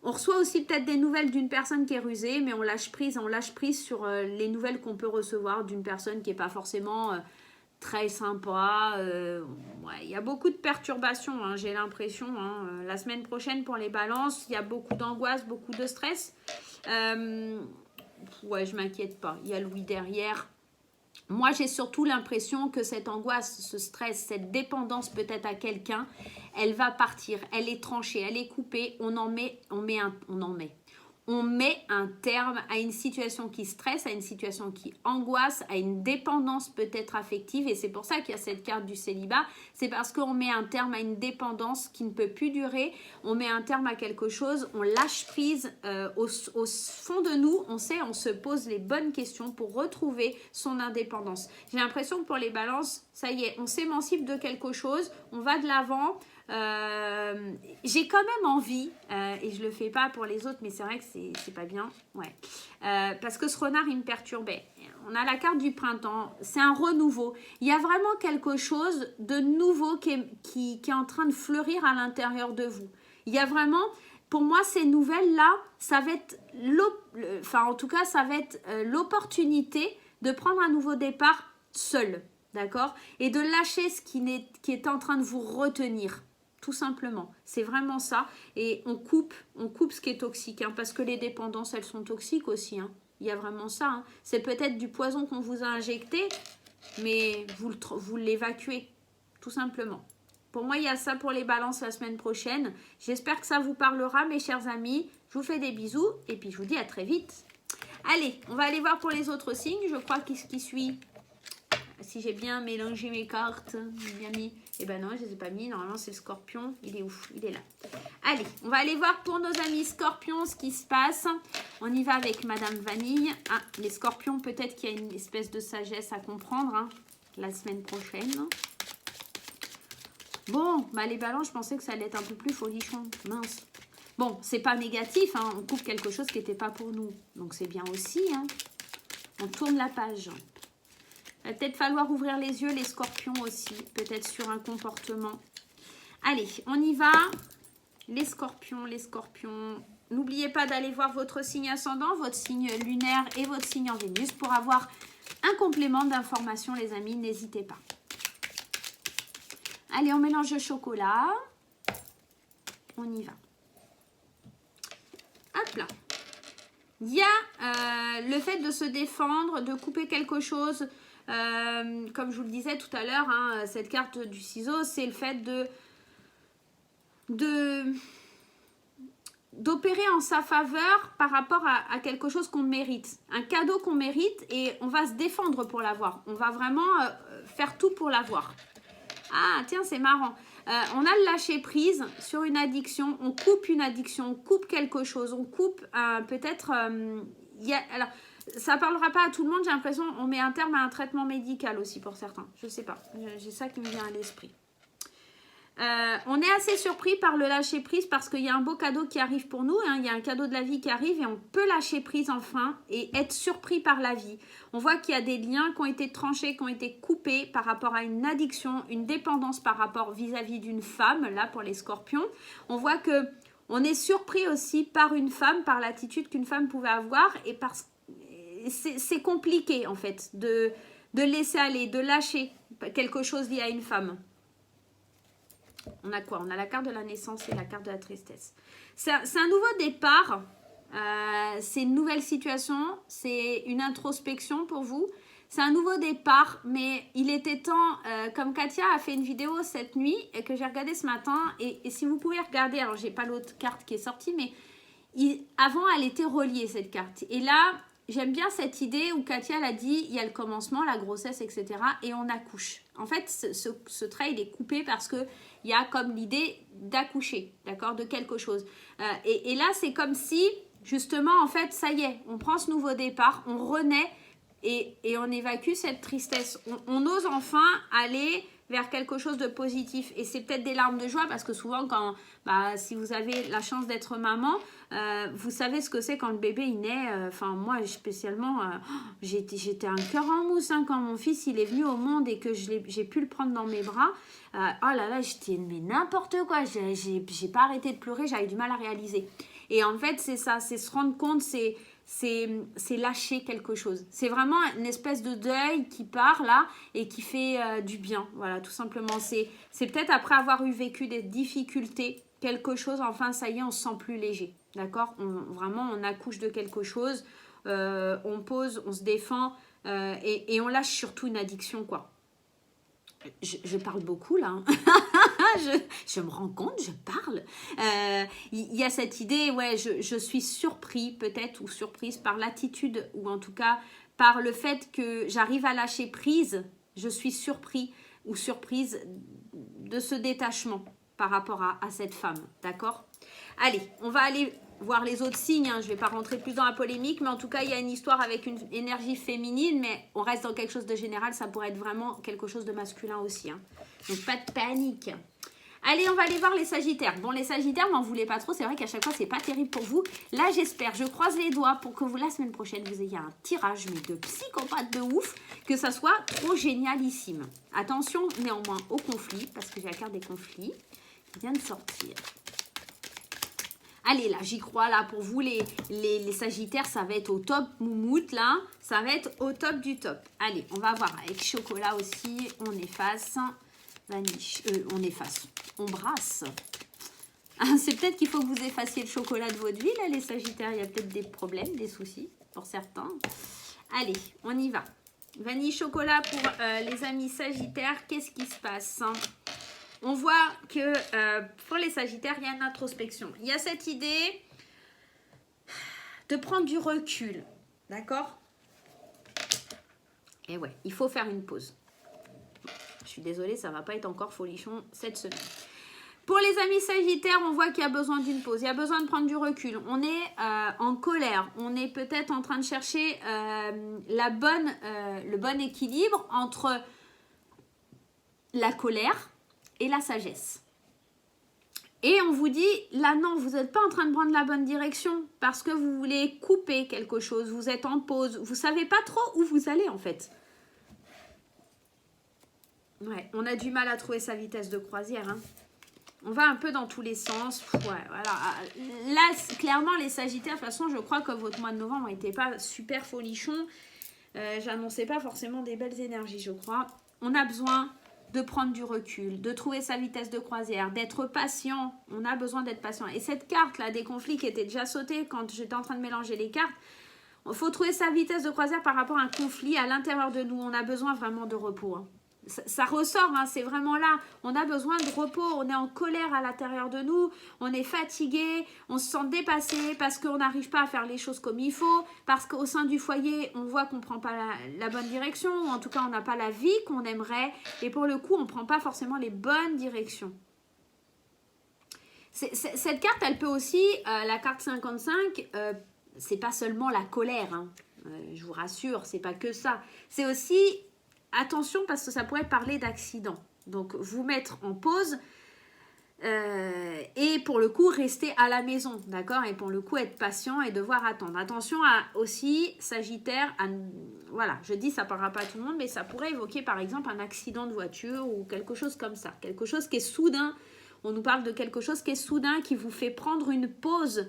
On reçoit aussi peut-être des nouvelles d'une personne qui est rusée, mais on lâche prise sur les nouvelles qu'on peut recevoir d'une personne qui n'est pas forcément très sympa. Il y a beaucoup de perturbations, hein, j'ai l'impression. La semaine prochaine, pour les balances, il y a beaucoup d'angoisse, beaucoup de stress. Je m'inquiète pas. Il y a Louis derrière. Moi, j'ai surtout l'impression que cette angoisse, ce stress, cette dépendance peut-être à quelqu'un, elle va partir. Elle est tranchée, elle est coupée. On met un terme à une situation qui stresse, à une situation qui angoisse, à une dépendance peut-être affective. Et c'est pour ça qu'il y a cette carte du célibat. C'est parce qu'on met un terme à une dépendance qui ne peut plus durer. On met un terme à quelque chose. On lâche prise au fond de nous. On se pose les bonnes questions pour retrouver son indépendance. J'ai l'impression que pour les balances, ça y est, on s'émancipe de quelque chose. On va de l'avant. J'ai quand même envie et je le fais pas pour les autres, mais c'est vrai que c'est pas bien, parce que ce renard il me perturbait. On a la carte du printemps, c'est un renouveau, il y a vraiment quelque chose de nouveau qui est en train de fleurir à l'intérieur de vous. Il y a vraiment, pour moi, ces nouvelles là, ça va être l'opportunité de prendre un nouveau départ seul, d'accord, et de lâcher ce qui est en train de vous retenir. Tout simplement, c'est vraiment ça. Et on coupe ce qui est toxique, hein, parce que les dépendances, elles sont toxiques aussi. Hein. Il y a vraiment ça. Hein. C'est peut-être du poison qu'on vous a injecté, mais vous l'évacuez, tout simplement. Pour moi, il y a ça pour les balances la semaine prochaine. J'espère que ça vous parlera, mes chers amis. Je vous fais des bisous et puis je vous dis à très vite. Allez, on va aller voir pour les autres signes. Je crois qu'il suit. Si j'ai bien mélangé mes cartes, bien mis. Eh ben non, je ne les ai pas mis. Normalement, c'est le scorpion. Il est où? Il est là. Allez, on va aller voir pour nos amis scorpions ce qui se passe. On y va avec Madame Vanille. Ah, les scorpions, peut-être qu'il y a une espèce de sagesse à comprendre hein, la semaine prochaine. Bon, bah les balances, je pensais que ça allait être un peu plus folichon. Mince. Bon, c'est pas négatif. Hein, on coupe quelque chose qui n'était pas pour nous. Donc, c'est bien aussi. Hein. On tourne la page. Il va peut-être falloir ouvrir les yeux, les scorpions aussi, peut-être sur un comportement. Allez, on y va. Les scorpions. N'oubliez pas d'aller voir votre signe ascendant, votre signe lunaire et votre signe en Vénus pour avoir un complément d'information, les amis. N'hésitez pas. Allez, on mélange le chocolat. On y va. Hop là. Il y a le fait de se défendre, de couper quelque chose. Comme je vous le disais tout à l'heure, hein, cette carte du ciseau, c'est le fait d'opérer en sa faveur par rapport à quelque chose qu'on mérite. Un cadeau qu'on mérite et on va se défendre pour l'avoir. On va vraiment faire tout pour l'avoir. Ah, tiens, c'est marrant. On a le lâcher prise sur une addiction. On coupe une addiction, on coupe quelque chose. On coupe peut-être... alors, ça ne parlera pas à tout le monde, j'ai l'impression. On met un terme à un traitement médical aussi pour certains. Je ne sais pas. J'ai ça qui me vient à l'esprit. On est assez surpris par le lâcher prise parce qu'il y a un beau cadeau qui arrive pour nous. Hein. Il y a un cadeau de la vie qui arrive et on peut lâcher prise enfin et être surpris par la vie. On voit qu'il y a des liens qui ont été tranchés, qui ont été coupés par rapport à une addiction, une dépendance par rapport vis-à-vis d'une femme, là pour les scorpions. On voit que On est surpris aussi par une femme, par l'attitude qu'une femme pouvait avoir et parce c'est compliqué en fait de laisser aller, de lâcher quelque chose lié à une femme. On a quoi? On a la carte de la naissance et la carte de la tristesse. C'est un nouveau départ, c'est une nouvelle situation, c'est une introspection pour vous. C'est un nouveau départ, mais il était temps, comme Katia a fait une vidéo cette nuit et que j'ai regardé ce matin, et si vous pouvez regarder, alors j'ai pas l'autre carte qui est sortie, mais avant elle était reliée cette carte. Et là, j'aime bien cette idée où Katia elle a dit, il y a le commencement, la grossesse, etc. et on accouche. En fait, ce trait il est coupé parce que il y a comme l'idée d'accoucher, d'accord, de quelque chose. Et là, c'est comme si, justement, en fait, ça y est, on prend ce nouveau départ, on renaît, et on évacue cette tristesse. On ose enfin aller vers quelque chose de positif. Et c'est peut-être des larmes de joie parce que souvent, si vous avez la chance d'être maman, vous savez ce que c'est quand le bébé il naît. Moi, spécialement, j'étais un cœur en mousse quand mon fils il est venu au monde et que j'ai pu le prendre dans mes bras. Oh là là, j'étais mais n'importe quoi. J'ai pas arrêté de pleurer, j'avais du mal à réaliser. Et en fait, c'est ça, c'est se rendre compte, c'est lâcher quelque chose. C'est vraiment une espèce de deuil qui part là et qui fait du bien. Voilà, tout simplement. C'est peut-être après avoir vécu des difficultés, quelque chose, enfin ça y est, on se sent plus léger. D'accord? Vraiment, on accouche de quelque chose, on pose, on se défend et on lâche surtout une addiction, quoi. Je parle beaucoup là. Hein. je me rends compte, je parle. Il y a cette idée, ouais, je suis surpris peut-être ou surprise par l'attitude ou en tout cas par le fait que j'arrive à lâcher prise. Je suis surpris ou surprise de ce détachement par rapport à cette femme. D'accord? Allez, on va aller voir les autres signes. Hein. Je ne vais pas rentrer plus dans la polémique, mais en tout cas, il y a une histoire avec une énergie féminine, mais on reste dans quelque chose de général. Ça pourrait être vraiment quelque chose de masculin aussi. Hein. Donc, pas de panique. Allez, on va aller voir les Sagittaires. Bon, les Sagittaires, m'en voulez pas trop. C'est vrai qu'à chaque fois, c'est pas terrible pour vous. Là, j'espère, je croise les doigts pour que vous, la semaine prochaine, vous ayez un tirage, mais de psychopathe de ouf, que ça soit trop génialissime. Attention, néanmoins, au conflit, parce que j'ai la carte des conflits qui vient de sortir. Allez, là, j'y crois, là, pour vous, les Sagittaires, ça va être au top, moumoute, là. Ça va être au top du top. Allez, on va voir avec chocolat aussi. On efface. Vanille, on efface. On brasse. Ah, c'est peut-être qu'il faut que vous effaciez le chocolat de votre vie, là, les Sagittaires. Il y a peut-être des problèmes, des soucis, pour certains. Allez, on y va. Vanille, chocolat pour les amis Sagittaires. Qu'est-ce qui se passe ? On voit que pour les Sagittaires, il y a une introspection. Il y a cette idée de prendre du recul. D'accord? Et ouais, il faut faire une pause. Je suis désolée, ça ne va pas être encore folichon cette semaine. Pour les amis Sagittaires, on voit qu'il y a besoin d'une pause. Il y a besoin de prendre du recul. On est en colère. On est peut-être en train de chercher le bon équilibre entre la colère et la sagesse. Et on vous dit, là non, vous n'êtes pas en train de prendre la bonne direction parce que vous voulez couper quelque chose, vous êtes en pause, vous ne savez pas trop où vous allez en fait. Ouais, on a du mal à trouver sa vitesse de croisière. Hein. On va un peu dans tous les sens. Ouais, voilà. Là, clairement, les Sagittaires, de toute façon, je crois que votre mois de novembre n'était pas super folichon. J'annonçais pas forcément des belles énergies, je crois. On a besoin de prendre du recul, de trouver sa vitesse de croisière, d'être patient. On a besoin d'être patient. Et cette carte-là, des conflits qui étaient déjà sautés quand j'étais en train de mélanger les cartes, il faut trouver sa vitesse de croisière par rapport à un conflit à l'intérieur de nous. On a besoin vraiment de repos. Hein. Ça ressort, hein, c'est vraiment là. On a besoin de repos, on est en colère à l'intérieur de nous, on est fatigué, on se sent dépassé parce qu'on n'arrive pas à faire les choses comme il faut, parce qu'au sein du foyer, on voit qu'on ne prend pas la bonne direction, ou en tout cas, on n'a pas la vie qu'on aimerait, et pour le coup, on ne prend pas forcément les bonnes directions. Cette carte, elle peut aussi, la carte 55, c'est pas seulement la colère, hein. Je vous rassure, c'est pas que ça. C'est aussi... Attention parce que ça pourrait parler d'accident. Donc, vous mettre en pause et pour le coup, rester à la maison. D'accord? Et pour le coup, être patient et devoir attendre. Attention à aussi, Sagittaire, voilà, je dis ça ne parlera pas à tout le monde, mais ça pourrait évoquer par exemple un accident de voiture ou quelque chose comme ça. Quelque chose qui est soudain. on nous parle de quelque chose qui est soudain, qui vous fait prendre une pause.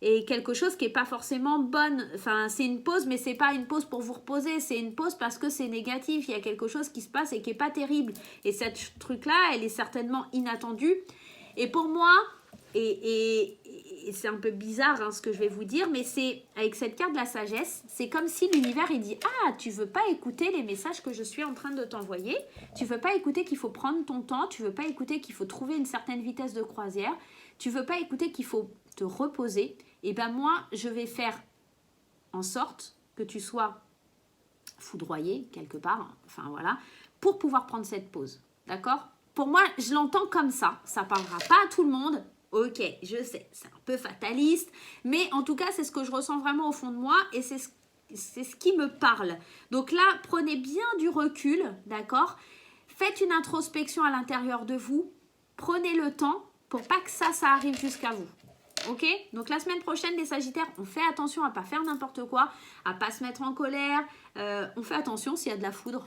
Et quelque chose qui n'est pas forcément bonne. Enfin, c'est une pause, mais c'est pas une pause pour vous reposer. C'est une pause parce que c'est négatif. Il y a quelque chose qui se passe et qui n'est pas terrible. Et cette truc-là, elle est certainement inattendue. Et pour moi, et c'est un peu bizarre hein, ce que je vais vous dire, mais c'est avec cette carte de la sagesse, c'est comme si l'univers il dit « Ah, tu veux pas écouter les messages que je suis en train de t'envoyer. Tu veux pas écouter qu'il faut prendre ton temps. Tu veux pas écouter qu'il faut trouver une certaine vitesse de croisière. Tu veux pas écouter qu'il faut te reposer. Et ben moi, je vais faire en sorte que tu sois foudroyé quelque part, enfin voilà, pour pouvoir prendre cette pause. D'accord? Pour moi, je l'entends comme ça. Ça parlera pas à tout le monde. Ok, je sais, c'est un peu fataliste, mais en tout cas, c'est ce que je ressens vraiment au fond de moi et c'est ce qui me parle. Donc là, prenez bien du recul, d'accord? Faites une introspection à l'intérieur de vous. Prenez le temps pour pas que ça arrive jusqu'à vous. Ok? Donc la semaine prochaine, les Sagittaires, on fait attention à ne pas faire n'importe quoi, à ne pas se mettre en colère. On fait attention s'il y a de la foudre.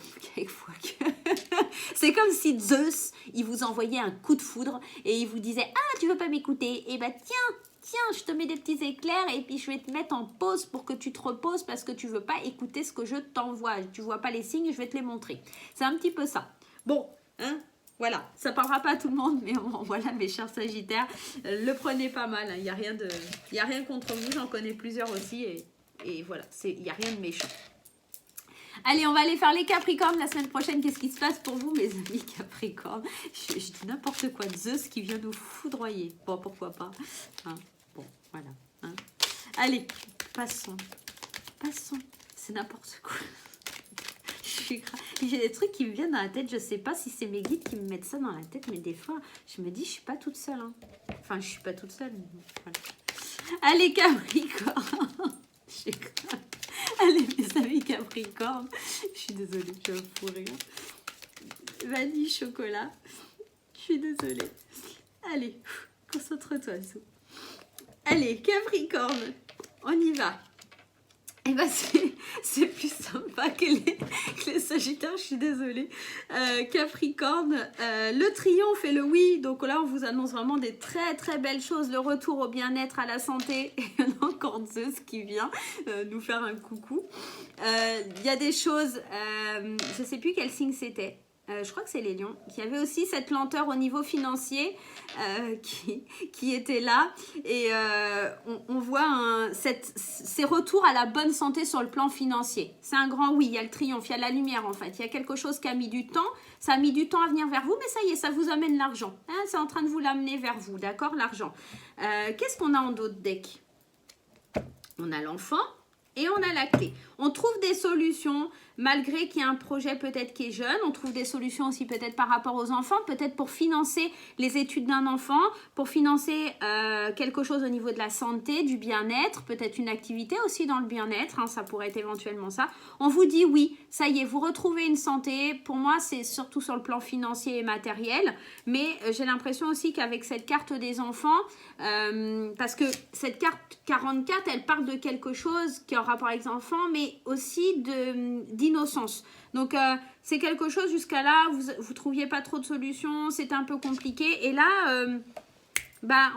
C'est comme si Zeus, il vous envoyait un coup de foudre et il vous disait « Ah, tu veux pas m'écouter? Eh ben tiens, je te mets des petits éclairs et puis je vais te mettre en pause pour que tu te reposes parce que tu veux pas écouter ce que je t'envoie. Tu vois pas les signes, je vais te les montrer. » C'est un petit peu ça. Bon, hein? Voilà, ça parlera pas à tout le monde, mais bon, voilà mes chers Sagittaires, le prenez pas mal, il n'y a rien contre vous, j'en connais plusieurs aussi, et voilà, il n'y a rien de méchant. Allez, on va aller faire les Capricornes la semaine prochaine, qu'est-ce qui se passe pour vous mes amis Capricornes? Je dis n'importe quoi, Zeus qui vient nous foudroyer, bon pourquoi pas, hein, bon voilà. Hein. Allez, passons, c'est n'importe quoi. J'ai des trucs qui me viennent dans la tête, je sais pas si c'est mes guides qui me mettent ça dans la tête, mais des fois, je me dis, je suis pas toute seule. Hein. Enfin, je suis pas toute seule. Voilà. Allez, Capricorne. Allez, mes amis Capricorne. Je suis désolée, je vais vous rire. Vanille, chocolat. Je suis désolée. Allez, concentre-toi, Sou. Allez, Capricorne, on y va. Et ben c'est plus sympa que les Sagittaires, je suis désolée. Capricorne, le triomphe et le oui. Donc là, on vous annonce vraiment des très très belles choses. Le retour au bien-être, à la santé. Et il y en a encore Zeus qui vient nous faire un coucou. Il y a des choses, je ne sais plus quel signe c'était. Je crois que c'est les lions, qui avait aussi cette lenteur au niveau financier qui était là. Et on voit ces retours à la bonne santé sur le plan financier. C'est un grand oui, il y a le triomphe, il y a la lumière en fait. Il y a quelque chose qui a mis du temps. Ça a mis du temps à venir vers vous, mais ça y est, ça vous amène l'argent. Hein, c'est en train de vous l'amener vers vous, d'accord, l'argent. Qu'est-ce qu'on a en d'autres decks? On a l'enfant. Et on a la clé. On trouve des solutions, malgré qu'il y a un projet peut-être qui est jeune. On trouve des solutions aussi peut-être par rapport aux enfants, peut-être pour financer les études d'un enfant, pour financer quelque chose au niveau de la santé, du bien-être, peut-être une activité aussi dans le bien-être, hein, ça pourrait être éventuellement ça. On vous dit oui, ça y est, vous retrouvez une santé. Pour moi, c'est surtout sur le plan financier et matériel, mais j'ai l'impression aussi qu'avec cette carte des enfants, parce que cette carte 44, elle parle de quelque chose qui est en rapport avec les enfants, mais aussi d'innocence. Donc, c'est quelque chose jusqu'à là, vous ne trouviez pas trop de solutions, c'était un peu compliqué. Et là,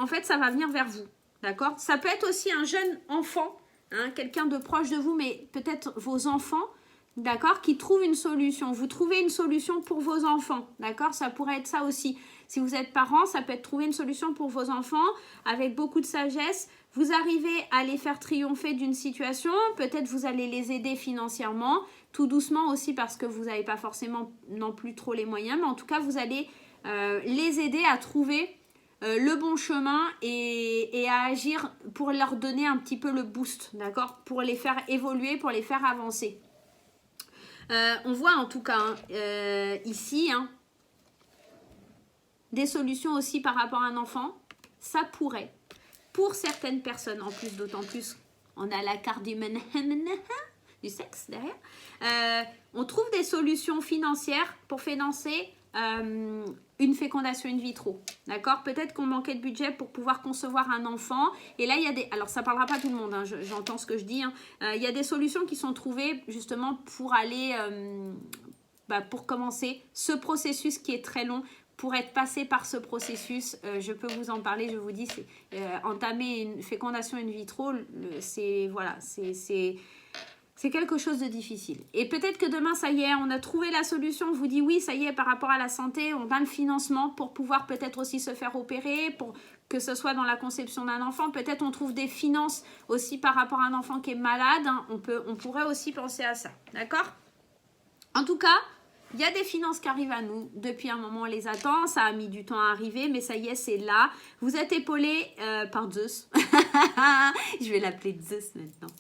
en fait, ça va venir vers vous. D'accord? Ça peut être aussi un jeune enfant, hein, quelqu'un de proche de vous, mais peut-être vos enfants, d'accord, qui trouvent une solution. Vous trouvez une solution pour vos enfants, d'accord? Ça pourrait être ça aussi. Si vous êtes parent, ça peut être trouver une solution pour vos enfants avec beaucoup de sagesse. Vous arrivez à les faire triompher d'une situation. Peut-être vous allez les aider financièrement, tout doucement aussi parce que vous n'avez pas forcément non plus trop les moyens. Mais en tout cas, vous allez les aider à trouver le bon chemin et à agir pour leur donner un petit peu le boost, d'accord? Pour les faire évoluer, pour les faire avancer. On voit en tout cas ici des solutions aussi par rapport à un enfant. Ça pourrait, pour certaines personnes, en plus, d'autant plus, on a la carte du sexe derrière. On trouve des solutions financières pour financer une fécondation in vitro. D'accord? Peut-être qu'on manquait de budget pour pouvoir concevoir un enfant. Et là, il y a des... Alors, ça ne parlera pas à tout le monde, hein, j'entends ce que je dis. Il y a des solutions qui sont trouvées justement pour aller... pour commencer ce processus qui est très long pour être passé par ce processus, je peux vous en parler, je vous dis, c'est entamer une fécondation in vitro, c'est quelque chose de difficile. Et peut-être que demain, ça y est, on a trouvé la solution, on vous dit oui, ça y est, par rapport à la santé, on a le financement pour pouvoir peut-être aussi se faire opérer, pour que ce soit dans la conception d'un enfant. Peut-être on trouve des finances aussi par rapport à un enfant qui est malade. Hein. On pourrait aussi penser à ça. D'accord ? En tout cas, il y a des finances qui arrivent à nous. Depuis un moment, on les attend. Ça a mis du temps à arriver, mais ça y est, c'est là. Vous êtes épaulés par Zeus. Je vais l'appeler Zeus maintenant.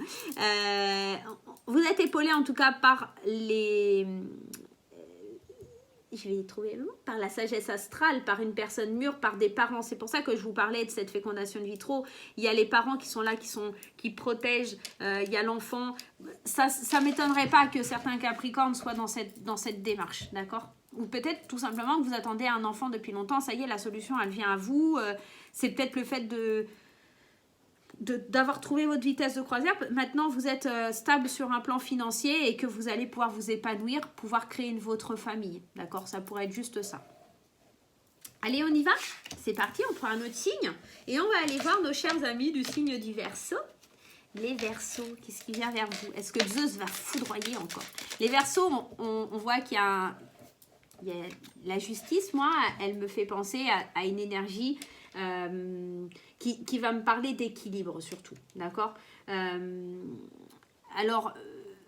Vous êtes épaulés en tout cas par les... Je vais y trouver le mot. Par la sagesse astrale, par une personne mûre, par des parents. C'est pour ça que je vous parlais de cette fécondation in vitro. Il y a les parents qui sont là, qui protègent. Il y a l'enfant. Ça ne m'étonnerait pas que certains Capricornes soient dans cette démarche, d'accord ? Ou peut-être tout simplement que vous attendez un enfant depuis longtemps. Ça y est, la solution, elle vient à vous. C'est peut-être le fait d'avoir trouvé votre vitesse de croisière. Maintenant, vous êtes stable sur un plan financier et que vous allez pouvoir vous épanouir, pouvoir créer votre famille. D'accord ? Ça pourrait être juste ça. Allez, on y va ? C'est parti, on prend un autre signe et on va aller voir nos chers amis du signe du Verseau. Les Verseaux, qu'est-ce qui vient vers vous ? Est-ce que Zeus va foudroyer encore ? Les Verseaux, on voit qu'il y a la justice, moi, elle me fait penser à une énergie qui va me parler d'équilibre surtout, d'accord ? Alors,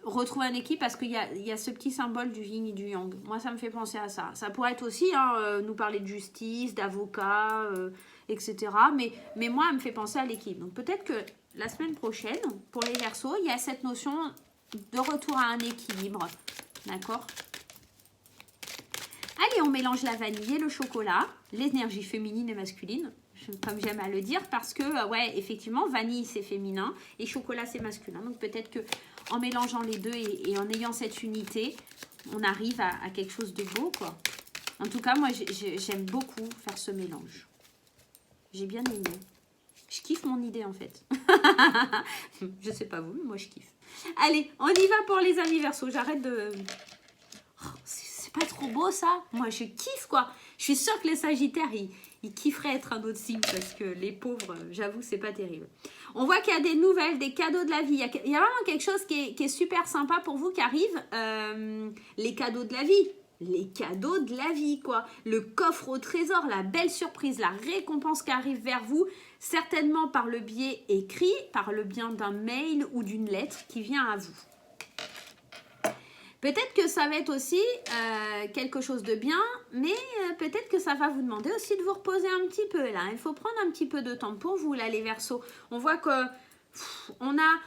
retrouver un équilibre parce qu'il y a ce petit symbole du yin et du yang. Moi, ça me fait penser à ça. Ça pourrait être aussi nous parler de justice, d'avocat, etc. Mais moi, elle me fait penser à l'équilibre. Donc, peut-être que la semaine prochaine, pour les Verseaux, il y a cette notion de retour à un équilibre, d'accord ? Allez, on mélange la vanille et le chocolat, l'énergie féminine et masculine, comme j'aime à le dire, parce que, ouais, effectivement, vanille, c'est féminin et chocolat, c'est masculin. Donc, peut-être qu'en mélangeant les deux et en ayant cette unité, on arrive à quelque chose de beau, quoi. En tout cas, moi, j'aime beaucoup faire ce mélange. J'ai bien aimé. Je kiffe mon idée, en fait. Je sais pas vous, mais moi, je kiffe. Allez, on y va pour les amis Verseaux. J'arrête de... Oh, c'est pas trop beau, ça? Moi, je kiffe, quoi. Je suis sûre que les Sagittaires, ils kifferaient être un autre signe parce que les pauvres, j'avoue, c'est pas terrible. On voit qu'il y a des nouvelles, des cadeaux de la vie. Il y a vraiment quelque chose qui est super sympa pour vous qui arrive. Les cadeaux de la vie. Les cadeaux de la vie, quoi. Le coffre au trésor, la belle surprise, la récompense qui arrive vers vous, certainement par le biais écrit, par le biais d'un mail ou d'une lettre qui vient à vous. Peut-être que ça va être aussi quelque chose de bien, mais peut-être que ça va vous demander aussi de vous reposer un petit peu, là. Il faut prendre un petit peu de temps pour vous, là, les Verseaux. On voit que... on a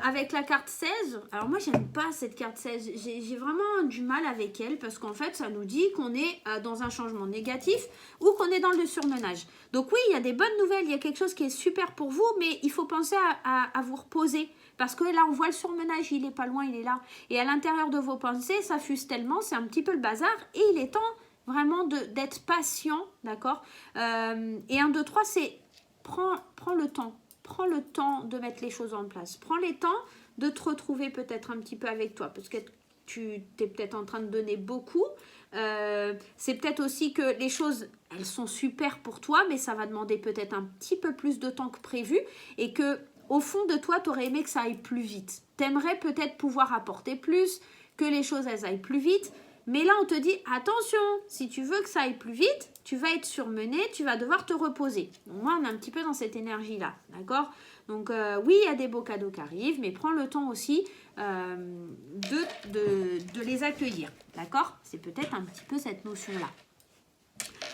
avec la carte 16, alors moi j'aime pas cette carte 16, j'ai vraiment du mal avec elle parce qu'en fait ça nous dit qu'on est dans un changement négatif ou qu'on est dans le surmenage. Donc oui, il y a des bonnes nouvelles, il y a quelque chose qui est super pour vous, mais il faut penser à vous reposer parce que là on voit le surmenage, il est pas loin, il est là. Et à l'intérieur de vos pensées, ça fuse tellement, c'est un petit peu le bazar et il est temps vraiment d'être patient, d'accord. Et 1, 2, 3, c'est prends le temps. Prends le temps de mettre les choses en place. Prends le temps de te retrouver peut-être un petit peu avec toi. Parce que tu es peut-être en train de donner beaucoup. C'est peut-être aussi que les choses, elles sont super pour toi, mais ça va demander peut-être un petit peu plus de temps que prévu. Et que au fond de toi, tu aurais aimé que ça aille plus vite. Tu aimerais peut-être pouvoir apporter plus, que les choses, elles aillent plus vite. Mais là, on te dit, attention, si tu veux que ça aille plus vite, tu vas être surmené, tu vas devoir te reposer. Donc moi, on est un petit peu dans cette énergie-là, d'accord? Donc oui, il y a des beaux cadeaux qui arrivent, mais prends le temps aussi de les accueillir, d'accord? C'est peut-être un petit peu cette notion-là.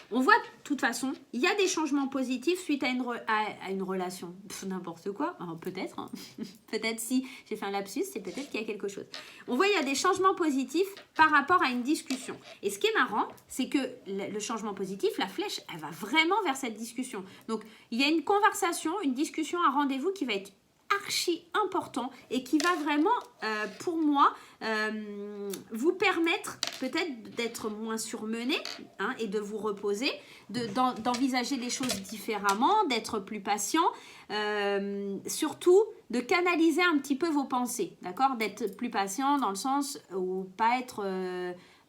On voit, de toute façon, il y a des changements positifs suite à une relation. N'importe quoi, peut-être. Hein. Peut-être si j'ai fait un lapsus, c'est peut-être qu'il y a quelque chose. On voit, il y a des changements positifs par rapport à une discussion. Et ce qui est marrant, c'est que le changement positif, la flèche, elle va vraiment vers cette discussion. Donc, il y a une conversation, une discussion, un rendez-vous qui va être archi important et qui va vraiment, pour moi, vous permettre peut-être d'être moins surmené et de vous reposer, d'envisager les choses différemment, d'être plus patient, surtout de canaliser un petit peu vos pensées, d'accord? D'être plus patient dans le sens où pas être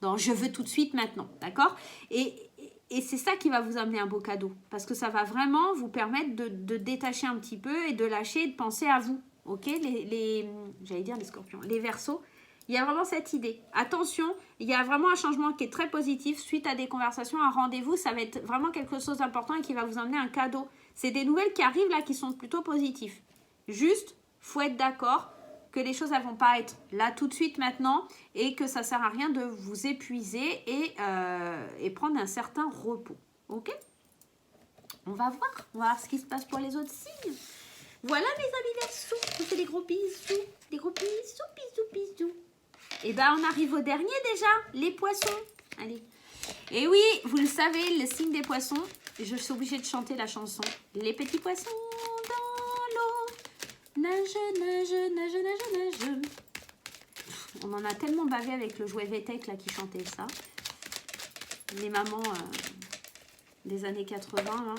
dans « je veux tout de suite maintenant », d'accord? Et Et c'est ça qui va vous amener un beau cadeau. Parce que ça va vraiment vous permettre de détacher un petit peu et de lâcher et de penser à vous. Ok, j'allais dire les scorpions, les Verseaux. Il y a vraiment cette idée. Attention, il y a vraiment un changement qui est très positif suite à des conversations, un rendez-vous. Ça va être vraiment quelque chose d'important et qui va vous amener un cadeau. C'est des nouvelles qui arrivent là qui sont plutôt positives. Juste, faut être d'accord que les choses ne vont pas être là tout de suite maintenant et que ça ne sert à rien de vous épuiser et prendre un certain repos. Ok? On va voir ce qui se passe pour les autres signes. Voilà mes amis Verseaux, je vous fais des gros bisous, bisous. Et ben on arrive au dernier déjà, les poissons. Allez. Et oui, vous le savez, le signe des poissons, je suis obligée de chanter la chanson. Les petits poissons dans l'eau, nage. On en a tellement bavé avec le jouet VTech là qui chantait ça. Les mamans des années 80, là,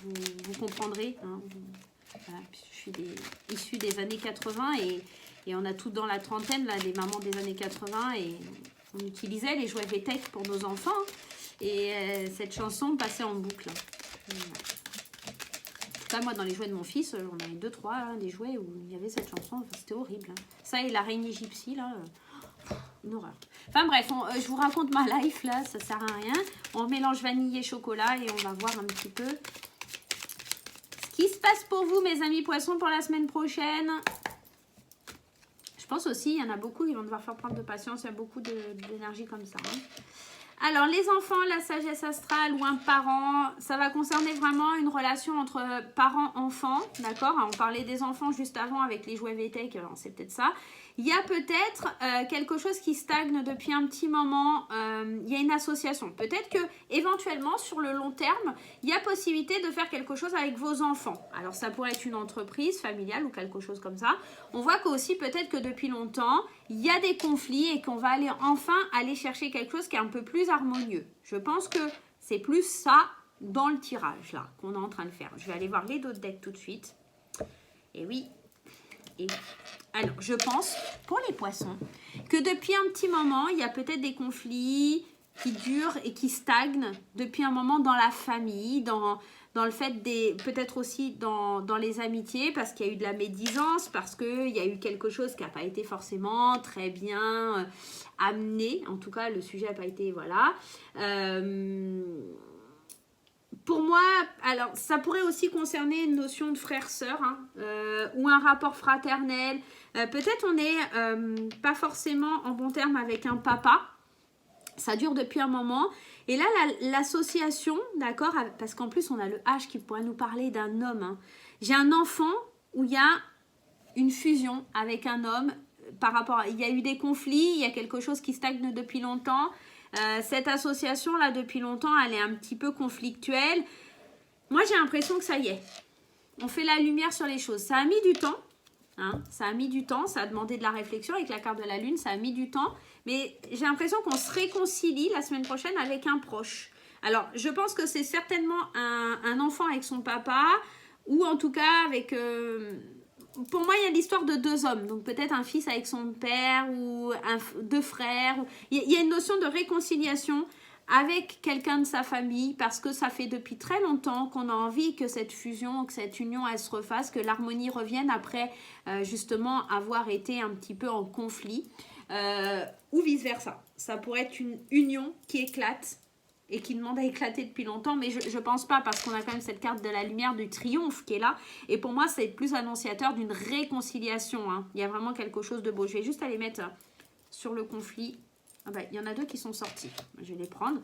vous comprendrez. Hein. Voilà, je suis issue des années 80 et on a tout dans la trentaine, là, des mamans des années 80 et on utilisait les jouets VTech pour nos enfants. Et cette chanson passait en boucle. Voilà. En tout cas, moi, dans les jouets de mon fils, on avait 2-3 hein, des jouets où il y avait cette chanson. Enfin, c'était horrible. Hein. Ça et l'araignée gypsy, là, une horreur. Enfin bref, je vous raconte ma life, là, ça sert à rien. On mélange vanille et chocolat et on va voir un petit peu ce qui se passe pour vous, mes amis poissons, pour la semaine prochaine. Je pense aussi, il y en a beaucoup qui vont devoir faire preuve de patience. Il y a beaucoup d'énergie comme ça. Hein. Alors, les enfants, la sagesse astrale ou un parent, ça va concerner vraiment une relation entre parents-enfants, d'accord? On parlait des enfants juste avant avec les jouets VTech, c'est peut-être ça. Il y a peut-être quelque chose qui stagne depuis un petit moment. Il y a une association. Peut-être que éventuellement, sur le long terme, il y a possibilité de faire quelque chose avec vos enfants. Alors, ça pourrait être une entreprise familiale ou quelque chose comme ça. On voit qu'aussi, peut-être que depuis longtemps, il y a des conflits et qu'on va enfin aller chercher quelque chose qui est un peu plus harmonieux. Je pense que c'est plus ça dans le tirage là qu'on est en train de faire. Je vais aller voir les d'autres decks tout de suite. Et oui. Alors, je pense, pour les poissons, que depuis un petit moment, il y a peut-être des conflits qui durent et qui stagnent depuis un moment dans la famille, dans le fait peut-être aussi dans les amitiés, parce qu'il y a eu de la médisance, parce qu'il y a eu quelque chose qui n'a pas été forcément très bien amené. En tout cas, le sujet n'a pas été, voilà. Pour moi, alors ça pourrait aussi concerner une notion de frère-sœur hein, ou un rapport fraternel. Peut-être on n'est pas forcément en bon terme avec un papa. Ça dure depuis un moment. Et là, l'association, d'accord, parce qu'en plus, on a le H qui pourrait nous parler d'un homme. Hein. J'ai un enfant où il y a une fusion avec un homme. Il y a eu des conflits, il y a quelque chose qui stagne depuis longtemps. Cette association-là, depuis longtemps, elle est un petit peu conflictuelle. Moi, j'ai l'impression que ça y est. On fait la lumière sur les choses. Ça a mis du temps. Hein, ça a mis du temps. Ça a demandé de la réflexion avec la carte de la lune. Ça a mis du temps. Mais j'ai l'impression qu'on se réconcilie la semaine prochaine avec un proche. Alors, je pense que c'est certainement un enfant avec son papa. Ou en tout cas avec... pour moi, il y a l'histoire de deux hommes. Donc, peut-être un fils avec son père ou deux frères. Il y a une notion de réconciliation avec quelqu'un de sa famille parce que ça fait depuis très longtemps qu'on a envie que cette fusion, que cette union, elle se refasse, que l'harmonie revienne après justement avoir été un petit peu en conflit ou vice-versa. Ça pourrait être une union qui éclate et qui demande à éclater depuis longtemps, mais je pense pas parce qu'on a quand même cette carte de la lumière du triomphe qui est là et pour moi c'est plus annonciateur d'une réconciliation. Hein. Il y a vraiment quelque chose de beau. Je vais juste aller mettre sur le conflit. Ah bah, il y en a deux qui sont sortis. Je vais les prendre.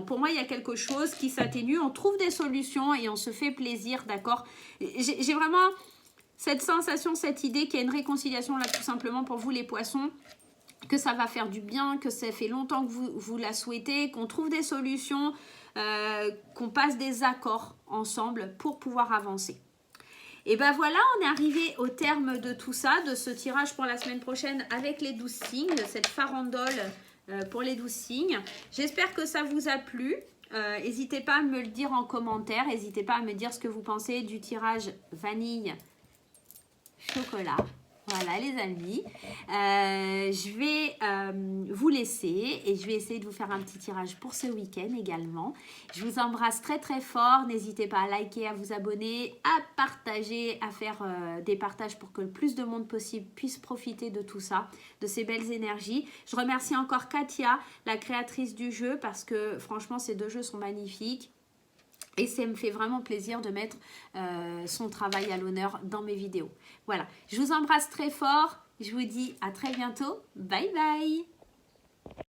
Pour moi, il y a quelque chose qui s'atténue. On trouve des solutions et on se fait plaisir, d'accord? J'ai vraiment cette sensation, cette idée qu'il y a une réconciliation là, tout simplement pour vous, les poissons, que ça va faire du bien, que ça fait longtemps que vous la souhaitez, qu'on trouve des solutions, qu'on passe des accords ensemble pour pouvoir avancer. Et ben voilà, on est arrivé au terme de tout ça, de ce tirage pour la semaine prochaine avec les 12 signes, de cette farandole pour les 12 signes. J'espère que ça vous a plu. N'hésitez pas à me le dire en commentaire. N'hésitez pas à me dire ce que vous pensez du tirage vanille chocolat. Voilà les amis, je vais vous laisser et je vais essayer de vous faire un petit tirage pour ce week-end également. Je vous embrasse très très fort, n'hésitez pas à liker, à vous abonner, à partager, à faire des partages pour que le plus de monde possible puisse profiter de tout ça, de ces belles énergies. Je remercie encore Katia, la créatrice du jeu, parce que franchement ces deux jeux sont magnifiques. Et ça me fait vraiment plaisir de mettre son travail à l'honneur dans mes vidéos. Voilà, je vous embrasse très fort. Je vous dis à très bientôt. Bye bye.